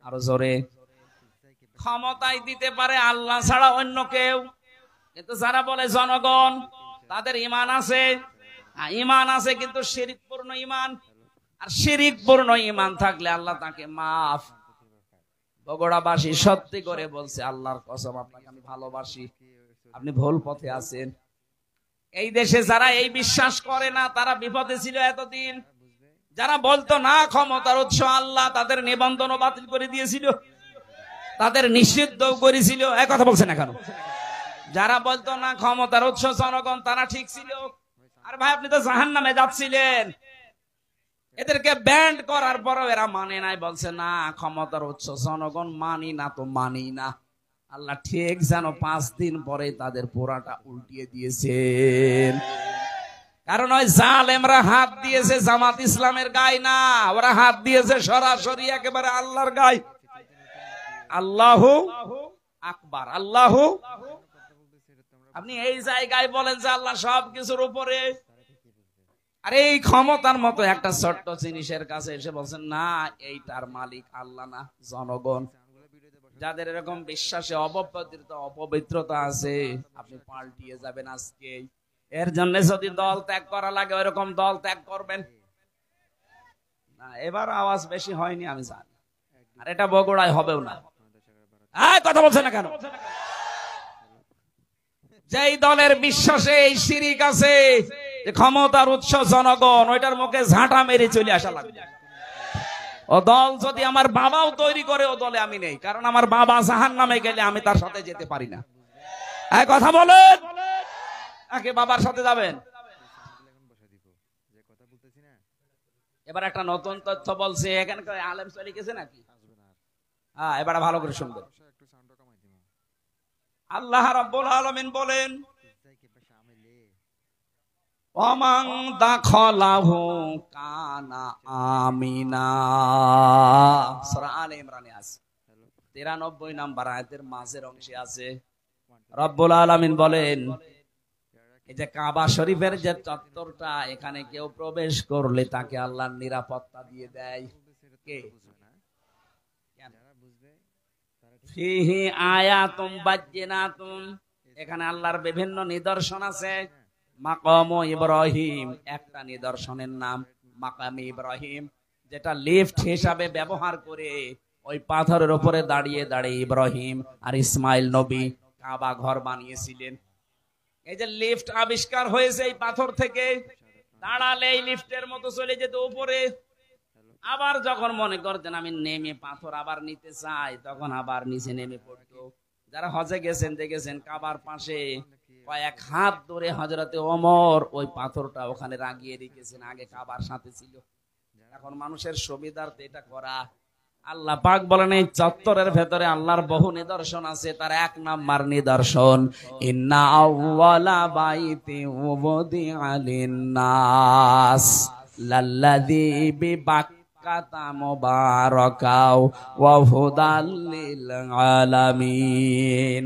আরো জোরে। ক্ষমতায় দিতে পারে আল্লাহ ছাড়া অন্য কেউ, কিন্তু যারা বলে জনগণ তাদের ঈমান আছে, ঈমান আছে কিন্তু শিরকপূর্ণ ঈমান। আর শিরকপূর্ণ ঈমান থাকলে আল্লাহ তাকে মাফ। বগুড়াবাসী সত্যি করে বলছে, আল্লাহর কসম আপনাকে আমি ভালোবাসি, আপনি ভুল পথে আছেন। এই দেশে যারা এই বিশ্বাস করে না তারা বিপদে ছিল এতদিন। যারা বলতো না ক্ষমতার উৎস আল্লাহ, তাদের নিবন্ধনও বাতিল করে দিয়েছিল, তাদের নিষিদ্ধ করেছিল। এক কথা বলছে না কেন? যারা বলতো না ক্ষমতার উৎস জনগণ, তারা ঠিক ছিল। আর ভাই আপনি তো জাহান্নামে যাচ্ছিলেন। এদেরকে ব্যান্ড করার পরও এরা মানে নাই, বলছে না ক্ষমতার উৎস জনগণ, মানি না তো মানি না। আল্লাহ ঠিক যেন 5 দিন পরে তাদের পোড়াটা উল্টিয়ে দিয়েছেন। কারণ ওই জালেমরা হাত দিয়েছে জামাত ইসলামের গায়ে না, ওরা হাত দিয়েছে সরাসরি একেবারে আল্লাহর গায়ে। আল্লাহু আকবার, আল্লাহু। আপনি এই জায়গায় বলেন যে আল্লাহ সবকিছুর উপরে, আর এই ক্ষমতার মতো একটা ছোট্ট জিনিসের কাছে এসে বলছেন না এইটার মালিক আল্লাহ না জনগণ। যাদের এরকম বিশ্বাসে অপবিত্রতা আছে, আপনি পাল্টিয়ে যাবেন আজকে। এর জন্য যদি দল ত্যাগ করা লাগে ওইরকম দল ত্যাগ করবেন না। এবার আওয়াজ বেশি হয়নি আমি জানি, আর এটা বগুড়ায় হবেও না। কথা বলছে না কেন? যেই দলের বিশ্বাসে এই শিরিক আছে, ক্ষমতার উৎস জনগণ, ওইটার মুখে ঝাঁটা মেরে চলে আসা লাগবে। ও দল যদি আমার বাবাও তৈরি করে, ও দলে আমি নেই, কারণ আমার বাবা জাহান্নামে গেলে আমি তার সাথে যেতে পারি না। কথা বলেন, আগে বাবার সাথে যাবেন। এবার একটা নতুন তথ্য বলছে, এখানে আলেম চলে গেছে নাকি? এবার ভালো করে শুনবেন। আল্লাহ রাব্বুল আলামিন বলেন, ওয়ামান দাখালাহু কানা আমিনা। সূরা আলে ইমরানে আছে, 93 নম্বর আয়াতের মাঝের অংশে আছে। রব্বুল আলামিন বলেন, এই যে কাবা শরীফের যে চত্বরটা, এখানে কেউ প্রবেশ করলে তাকে আল্লাহর নিরাপত্তা দিয়ে দেয়। কে? ফিহি আয়াতুম বাজ্জিনাতুম, এখানে আল্লাহর বিভিন্ন নিদর্শন আছে। মাকাম ইব্রাহিম একটা নিদর্শনের নাম, মাকাম ইব্রাহিম, যেটা লিফট হিসাবে ব্যবহার করে ওই পাথরের উপরে দাঁড়িয়ে দাঁড়িয়ে ইব্রাহিম আর ইসমাইল নবী কাবা ঘর বানিয়েছিলেন। এই যে লিফট আবিষ্কার হয়েছে এই পাথর থেকে, দাঁড়ালে এই লিফটের মতো চলে যেত উপরে। আবার যখন মনে করতেন আমি নেমে পাথর আবার নিতে চাই, তখন আবার নিচে নেমে পড়তো। যারা হজে গেছেন দেখেছেন কাবার পাশে কয়েক হাত ধরে হযরতে ওমর ওই পাথরটা ওখানে রাগিয়ে রেখেছেন, আগে কাবার সাথে ছিল। এখন মানুষের সুবিধার্থে এটা করা। আল্লাহ পাক বলেন এই চত্বরের ভেতরে আল্লাহর বহু নিদর্শন আছে। তার 1 নাম্বার নিদর্শন, ইন্না আউওয়ালা বাইতি উবদিআ লিন-নাস লাল্লাযী বিবাক্কাতা মুবারাকাও ওয়া হুদাল লিল আলামিন।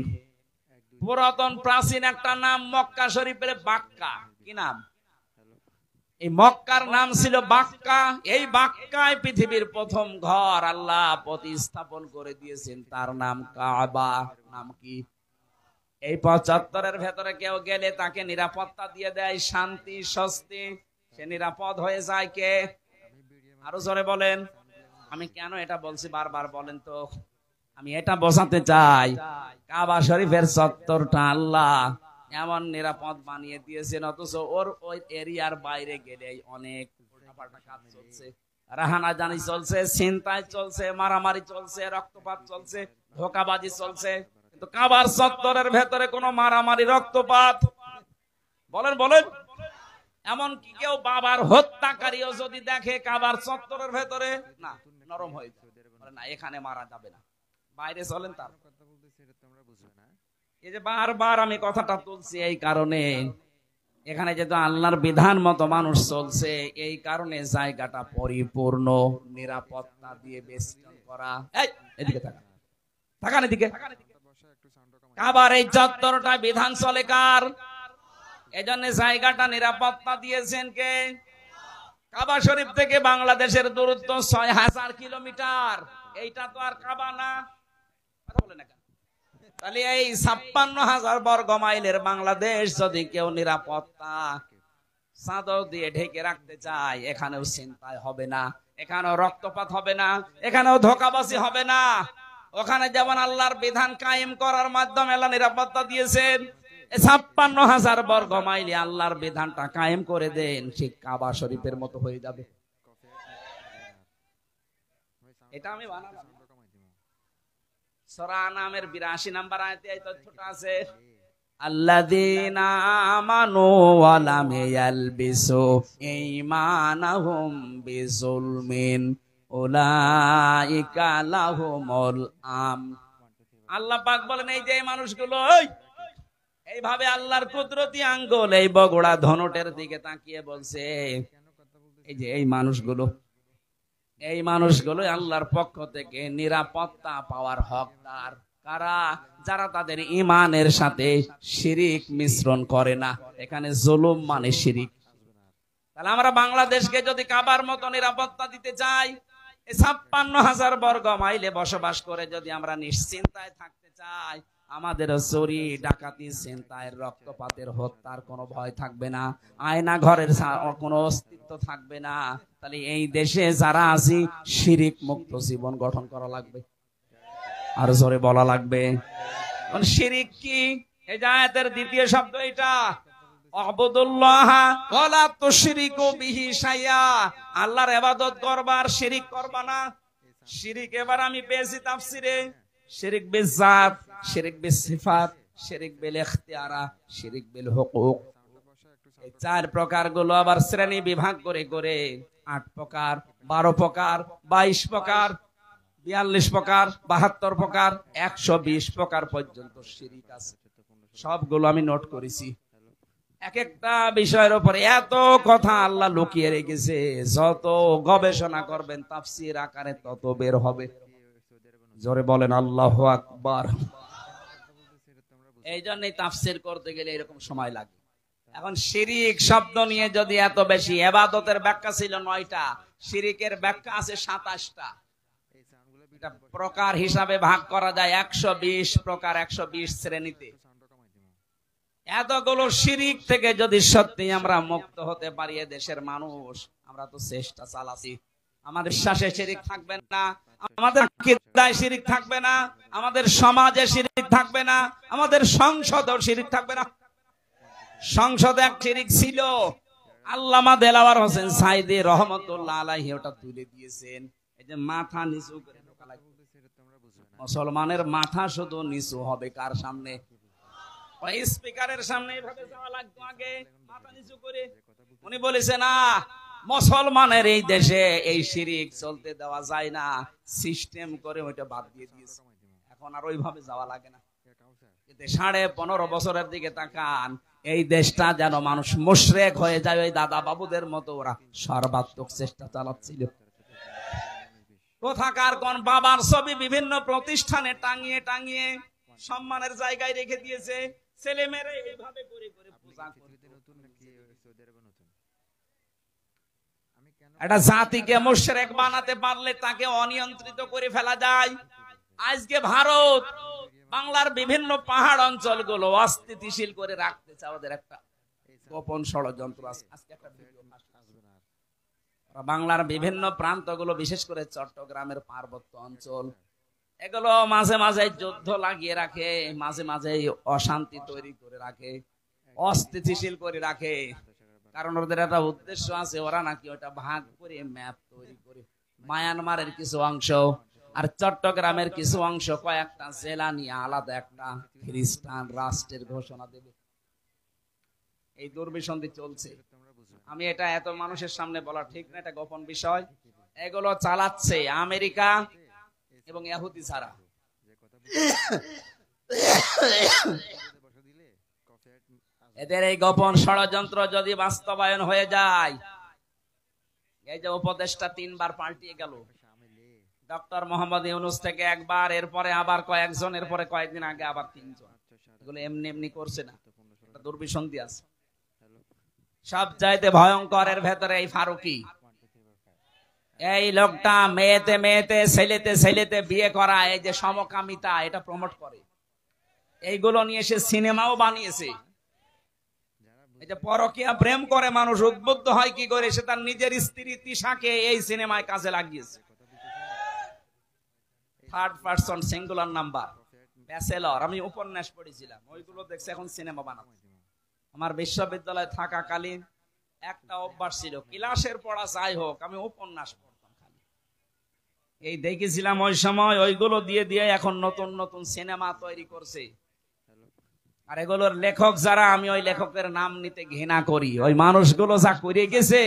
পুরাতন প্রাচীন একটা নাম মক্কা শরীফের বাক্কা। কি নাম? এই মক্কার নাম ছিল বাক্কা। এই বাক্কায় পৃথিবীর প্রথম ঘর আল্লাহ প্রতিস্থাপন করে দিয়েছেন, তার নাম কাবা। নাম কি? এই 75-এর ভেতরে কেউ গেলে তাকে নিরাপত্তা দিয়ে দেয়, শান্তি স্বস্তি, সে নিরাপদ হয়ে যায়। কে? আরো জোরে বলেন। আমি কেন এটা বলছি বারবার বলেন তো? আমি এটা বোঝাতে চাই, কাবা শরীফের চত্বরটা আল্লাহ এমন নিরাপদ বানিয়ে দিয়েছেন, অথচ ওই এরিয়ার বাইরে গেলে অনেক উল্টাপাল্টা কাজ চলছে, রাহানাজানি চলছে, ছিনতাই চলছে, মারামারি চলছে, রক্তপাত চলছে, ধোঁকাবাজি চলছে। কিন্তু কাবার চত্বরের ভেতরে কোনো মারামারি রক্তপাত বলেন বলেন এমন কি কেউ বাবার হত্যাকারীও যদি দেখে কাবার চত্বরের ভেতরে, না, নরম হয়ে যায়, না এখানে মারা যাবে না, বাইরে চলেন। তার এই যে বারবার আমি কথাটা তুলছি এই কারণে, এখানে যেহেতু আল্লাহর বিধান মতো মানুষ চলছে, এই কারণে জায়গাটা পরিপূর্ণ নিরাপত্তা দিয়ে বেষ্টন করা। এদিকে তাকান, তাকান এদিকে। কাবার এই চত্বরটা বিধান চলে কার? এজন্য জায়গাটা নিরাপত্তা দিয়েছেন কে? কাবা শরীফ থেকে বাংলাদেশের দূরত্ব 6000 কিলোমিটার। এইটা তো আর কাবা না, কথা বলে না কেন? তাহলে এই 56,000 বর্গ মাইলের বাংলাদেশ যদি কেউ নিরাপত্তা চাদর দিয়ে ঢেকে রাখতে চায়, এখানেও চিন্তায় হবে না, এখানেও রক্তপাত হবে না, এখানেও ধোঁকাবাজি হবে না। ওখানে যেমন আল্লাহর বিধান কায়েম করার মাধ্যমে আল্লাহ নিরাপত্তা দিয়েছেন, 56,000 বর্গ মাইলে আল্লাহর বিধানটা কায়েম করে দেন, ঠিক কাবা শরীফের মতো হয়ে যাবে। এটা আমি বানালাম। সূরা আনামের 82 নম্বর আয়াতে এই তথ্যটা আছে, আল্লাযীনা আমানু ওয়া লাম ইয়ালবিসু ঈমানাহুম বিযুলমিন উলাইকা লাহুমুল আমন। আল্লাহ পাক বলেন, এই যে মানুষগুলো এইভাবে আল্লাহর কুদরতি আঙ্গুল এই বগুড়া ধনুটের দিকে তাকিয়ে বলছে, এই যে এই মানুষগুলো আল্লাহর পক্ষ থেকে নিরাপত্তা পাওয়ার হকদার। কারা? যারা তাদের ঈমানের সাথে শিরিক মিশ্রণ করে না। এখানে জুলুম মানে শিরিক। তাহলে আমরা বাংলাদেশকে যদি কাবার মতো নিরাপত্তা দিতে চাই, 56,000 বর্গ মাইলে বসবাস করে যদি আমরা নিশ্চিন্তায় থাকতে চাই, আমাদের চুরি ডাকাতি ছিনতাই রক্তপাতের হত্যার কোনো ভয় থাকবে না, আয়না ঘরের কোনো অস্তিত্ব থাকবে না। তাহলে এই দেশে যারা আছি শিরিক মুক্ত জীবন গঠন করা লাগবে। আর জোরে বলা লাগবে। শিরিক কি? এই আয়াতের দ্বিতীয় শব্দ এটা, আবুদুল্লাহ ওয়ালা তুশরিকু বিহি শাইআ। আল্লাহর ইবাদত করবা আর শিরিক করবা না। শিরিক এবার আমি পেয়েছি তাফসিরে, শিরিক বিল জাত, শিরিক বিল সিফাত, শিরিক বিল ইখতিয়ারা, শিরিক বিল হুকুক। এই 4 প্রকার গুলো আবার শ্রেণী বিভাগ করে করে 8 প্রকার, 12 প্রকার, 22 প্রকার, 42 প্রকার, 72 প্রকার, 120 প্রকার পর্যন্ত শিরিক আছে। সবগুলো আমি নোট করেছি। এক একটা বিষয়ের উপরে এত কথা আল্লাহ লুকিয়ে রেখেছে, যত গবেষণা করবেন তাফসীর আকারে তত বের হবে। জোরে বলেন আল্লাহু আকবার। এই জন্যই তাফসীর করতে গেলে এরকম সময় লাগে। এখন শিরিক শব্দ নিয়ে যদি এত বেশি, ইবাদতের ব্যাখ্যা ছিল 9টা, শিরিকের ব্যাখ্যা আছে 27টা। এটা প্রকার হিসাবে ভাগ করা যায় 120 প্রকার, 120 শ্রেণীতে। এতগুলো শিরিক থেকে যদি সত্যি আমরা মুক্ত হতে পারি, দেশের মানুষ, আমরা তো চেষ্টা চালাচ্ছি। আমাদের শ্বাসে শিরিক থাকবে না, আমাদের আকীদায় শিরিক থাকবে না, আমাদের সমাজে শিরিক থাকবে না, আমাদের সংসদেও শিরিক থাকবে না। সংসদে এক শিরিক ছিল, আল্লামা দেলাওয়ার হোসেন সাইদি রহমতুল্লাহ আলাইহি ওটা তুলে দিয়েছেন। এই যে মাথা নিচু করে, মুসলমানের মাথা শুধু নিচু হবে কার সামনে? ওই স্পিকারের সামনে এইভাবে যাওয়া লাগতো আগে, মাথা নিচু করে। উনি বলেছেন না, মুসলমানের এই দেশে এই শিরিক চলতে দেওয়া যায় না, সিস্টেম করে ওইটা বাদ দিয়ে দিয়েছে। এখন আর ওইভাবে যাওয়া লাগে না। 15.5 বছরের দিকে তাকান, এই দেশটা যেন মানুষ মুশরিক হয়ে যায় ওই দাদা বাবুদের মতো। ওরা সর্বাত্মক চেষ্টা চালাচ্ছিল। কোথাকার কোন বাবার ছবি বিভিন্ন প্রতিষ্ঠানে টাঙিয়ে টাঙিয়ে সম্মানের জায়গায় রেখে দিয়েছে। ছেলে মেয়েরা এইভাবে করে করে পূজা করতে। একটা জাতিকে মুশরিক বানাতে পারলে তাকে অনিয়ন্ত্রিত করে ফেলা যায়। আজকে ভারত বাংলার বিভিন্ন পাহাড় অঞ্চলগুলো অস্থিতিশীল করে রাখতে চায়, ওদের একটা গোপন ষড়যন্ত্র আছে। আজকে একটা ভিডিও বাংলার বিভিন্ন প্রান্তগুলো, বিশেষ করে চট্টগ্রামের পার্বত্য অঞ্চল, এগুলো মাঝে মাঝে যুদ্ধ লাগিয়ে রাখে, মাঝে মাঝে অশান্তি তৈরি করে রাখে, অস্থিতিশীল করে রাখে। কারণ ওদের একটা উদ্দেশ্য আছে, ওরা নাকি ওটা ভাগ করে ম্যাপ তৈরি করে মায়ানমারের কিছু অংশ আর চট্টগ্রামের কিছু অংশ কয়েকটা জেলা নিয়ে আলাদা একটা খ্রিস্টান রাষ্ট্রের ঘোষণা দেবে। এই দুর্বিসন্ধি চলছে। আমি এটা এত মানুষের সামনে বলা ঠিক না, এটা গোপন বিষয়। এগুলো চালাচ্ছে আমেরিকা এবং ইহুদি ছাড়া। এদের এই গোপন ষড়যন্ত্র যদি বাস্তবায়ন হয়ে যায়, এই যে উপদেশটা 3 বার পাল্টিয়ে গেল, ডক্টর মোহাম্মদ ইউনূস থেকে একবার, এরপরে আবার কয়েকজন, এরপরে কয়েকদিন আগে আবার 3 জন। এগুলো এমনি এমনি করছে না, একটা দুর্বিসন্ধি আছে। সব চাইতে ভয়ঙ্কর এর ভেতরে এই ফারুকি, এই লোকটা মেয়েতে মেয়েতে ছেলেতে ছেলেতে বিয়ে করা, এই যে সমকামিতা, এটা প্রমোট করে। এইগুলো নিয়ে সে সিনেমাও বানিয়েছে। এই যে পরকীয়া প্রেম করে মানুষ উদ্বুদ্ধ হয় কি করে, সে তার নিজের স্ত্রী তিশাকে এই সিনেমায় কাজে লাগিয়েছে। Third person singular number, bachelor, আমি উপন্যাস পড়েছিলাম, ওইগুলো দেখছে এখন সিনেমা বানাচ্ছে। আমার বিশ্ববিদ্যালয়ে থাকাকালীন একটা অভ্যাস ছিল, ক্লাসের পড়া যাই হোক, আমি উপন্যাস পড়তাম খালি। এই দেখেছিলাম ওই সময়, ওইগুলো দিয়ে দিয়ে এখন নতুন নতুন সিনেমা তৈরি করছে। আর এগুলোর লেখক যারা, আমি ওই লেখকের নাম নিতে ঘৃণা করি। ওই মানুষগুলো যা করে গেছে,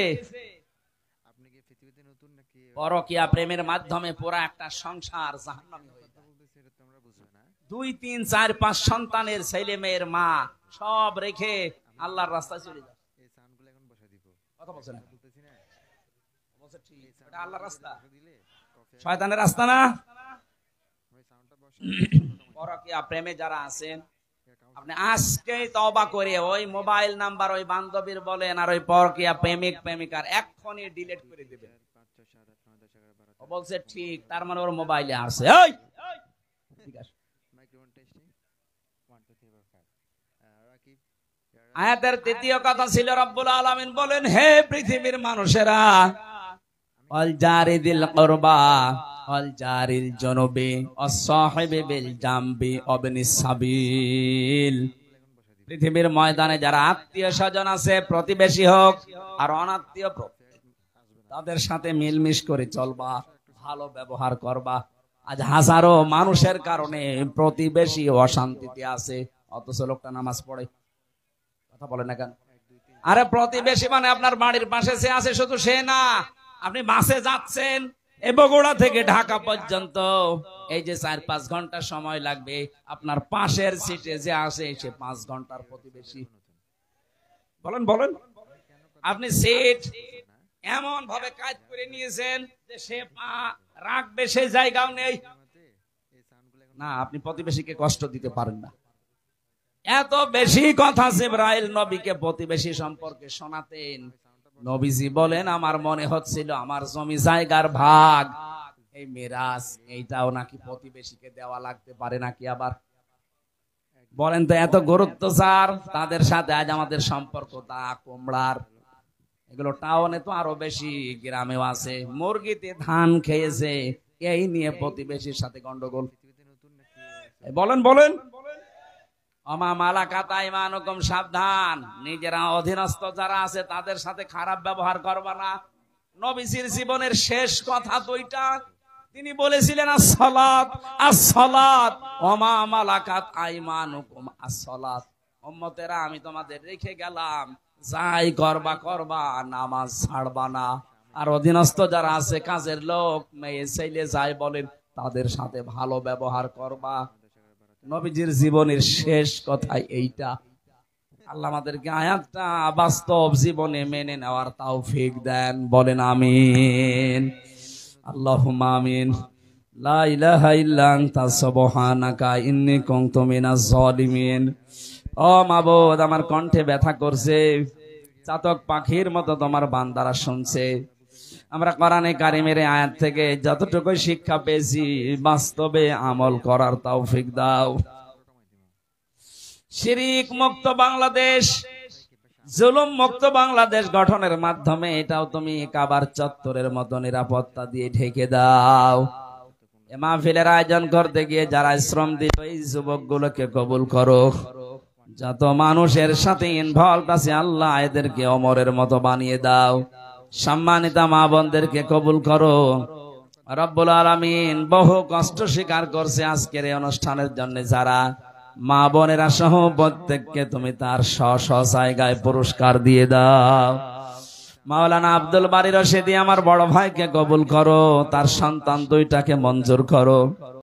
পরকীয়া প্রেমের মাধ্যমে পুরা একটা সংসার জাহান্নামী হয়ে যায়। 2, 3, 4, 5 সন্তানের ছেলে মেয়ের মা সব রেখে আল্লাহর রাস্তায় চলে যায়। কথা বলছেন, এটা আল্লাহর রাস্তা, শয়তানের রাস্তা না। পরকীয়া প্রেমে যারা আছেন, আপনি আজকেই তওবা করে ওই মোবাইল নাম্বার ওই বান্ধবীর বলেন আর ওই পরকীয়া প্রেমিক প্রেমিকার এক্ষুনি ডিলিট করে দিবেন। ও বলছে ঠিক, তার মানে ওর মোবাইলে আছে। ঠিক আছে, আয়াতের 3য় কথা ছিল, রব্বুল আলামিন বলেন, হে পৃথিবীর মানুষেরা, ওয়াল জারিদিল কুরবা ওয়াল জারিল জুনুবি ওয়াস সাহিবি বিল জামবি ওয়াবনিস সাবিল। পৃথিবীর ময়দানে যারা আত্মীয় স্বজন আছে, প্রতিবেশী হোক আর অনাত্মীয়, তাদের সাথে মিলমিশ করে চলবা, ভালো ব্যবহার করবা। আজ হাজারো মানুষের কারণে প্রতিবেশী অশান্তিতে আছে, অথচ লোকটা নামাজ পড়ে। কথা বলে না কেন? আরে প্রতিবেশী মানে আপনার বাড়ির পাশে সে আছে, শুধু সে না, আপনি বাসে যাচ্ছেন বগুড়া থেকে ঢাকা পর্যন্ত, এই যে 4-5 ঘন্টা সময় লাগবে, আপনার পাশের সিটে যে আসে সে 5 ঘন্টার প্রতিবেশী। বলেন বলেন, আপনি সিট এমন ভাবে কাজ করে নিয়েছেন যে সে পা রাখবে সেই জায়গাও নেই না, আপনি প্রতিবেশীকে কষ্ট দিতে পারেন না। এত বেশি কথা জিবরাইল নবীকে প্রতিবেশী সম্পর্কে শোনাতেন। নবীজি বলেন, আমার মনে হচ্ছিল আমার জমি জায়গার ভাগ, এই মিরাস, এইটাও নাকি প্রতিবেশীকে দেওয়া লাগতে পারে নাকি। আবার বলেন তো, এত গুরুত্ব যার, তাদের সাথে আজ আমাদের সম্পর্ক দা কুমড়ার। এগুলো টাউনে তো আরো বেশি, গ্রামেও আছে। মুরগিতে ধান খেয়েছে, এই নিয়ে প্রতিবেশীর সাথে গন্ডগোল। বলেন বলেন, আমা মালাকাত আইমানুকুম, সাবধান, নিজেরা অধীনস্থ যারা আছে তাদের সাথে খারাপ ব্যবহার করবা না। নবীজির জীবনের শেষ কথা 2টা, তিনি বলেছিলেন as-সালাত as-সালাত ওমা মালাকাত আইমানুকুম as-সালাত। উম্মতেরা, আমি তোমাদের রেখে গেলাম, যাই করবা করবা, নামাজ ছাড়বা না। আর অধীনস্থ যারা আছে, কাজের লোক, মেয়ে ছেলে যাই বলেন, তাদের সাথে ভালো ব্যবহার করবা। নবীজির জীবনের শেষ কথাই এইটা। আল্লাহ আমাদেরকে আয়াতটা বাস্তব জীবনে মেনে নেওয়ার তৌফিক দেন, বলেন আমিন। আল্লাহুম্মা আমিন। লা ইলাহা ইল্লা আনতা সুবহানাকা ইন্নী কুনতু মিনাজ জালিমিন। ও মাবুদ, আমার কণ্ঠে ব্যথা করছে, চাতক পাখির মতো তোমার বান্দারা শুনছে। আমরা কোরআনে কারিমের আয়াত থেকে যতটুকু শিক্ষা পেয়েছি বাস্তবে আমল করার তৌফিক দাও। শিরিক মুক্ত বাংলাদেশ, জুলুম মুক্ত বাংলাদেশ গঠনের মাধ্যমে এটাও তুমি কাবার চত্বরের মতো নিরাপত্তা দিয়ে ঢেকে দাও। এ মাহফিলের আয়োজন করতে গিয়ে যারা শ্রম দিল এই যুবকগুলোকে কবুল করো। যত মানুষের সাথে ইনভলভ আছে আল্লাহ এদেরকে ওমরের মতো বানিয়ে দাও। সম্মানিতা মা বোনদেরকে কবুল করো। রব্বুল আলামিন বহু কষ্ট স্বীকার করছে আজকের এই অনুষ্ঠানের জন্য যারা মা বোনেরা সহ প্রত্যেককে তুমি তার স্ব জায়গায় পুরস্কার দিয়ে দাও। মাওলানা আব্দুল বারী রশিদি আমার বড় ভাইকে কবুল করো, তার সন্তান দুইটাকে মঞ্জুর করো।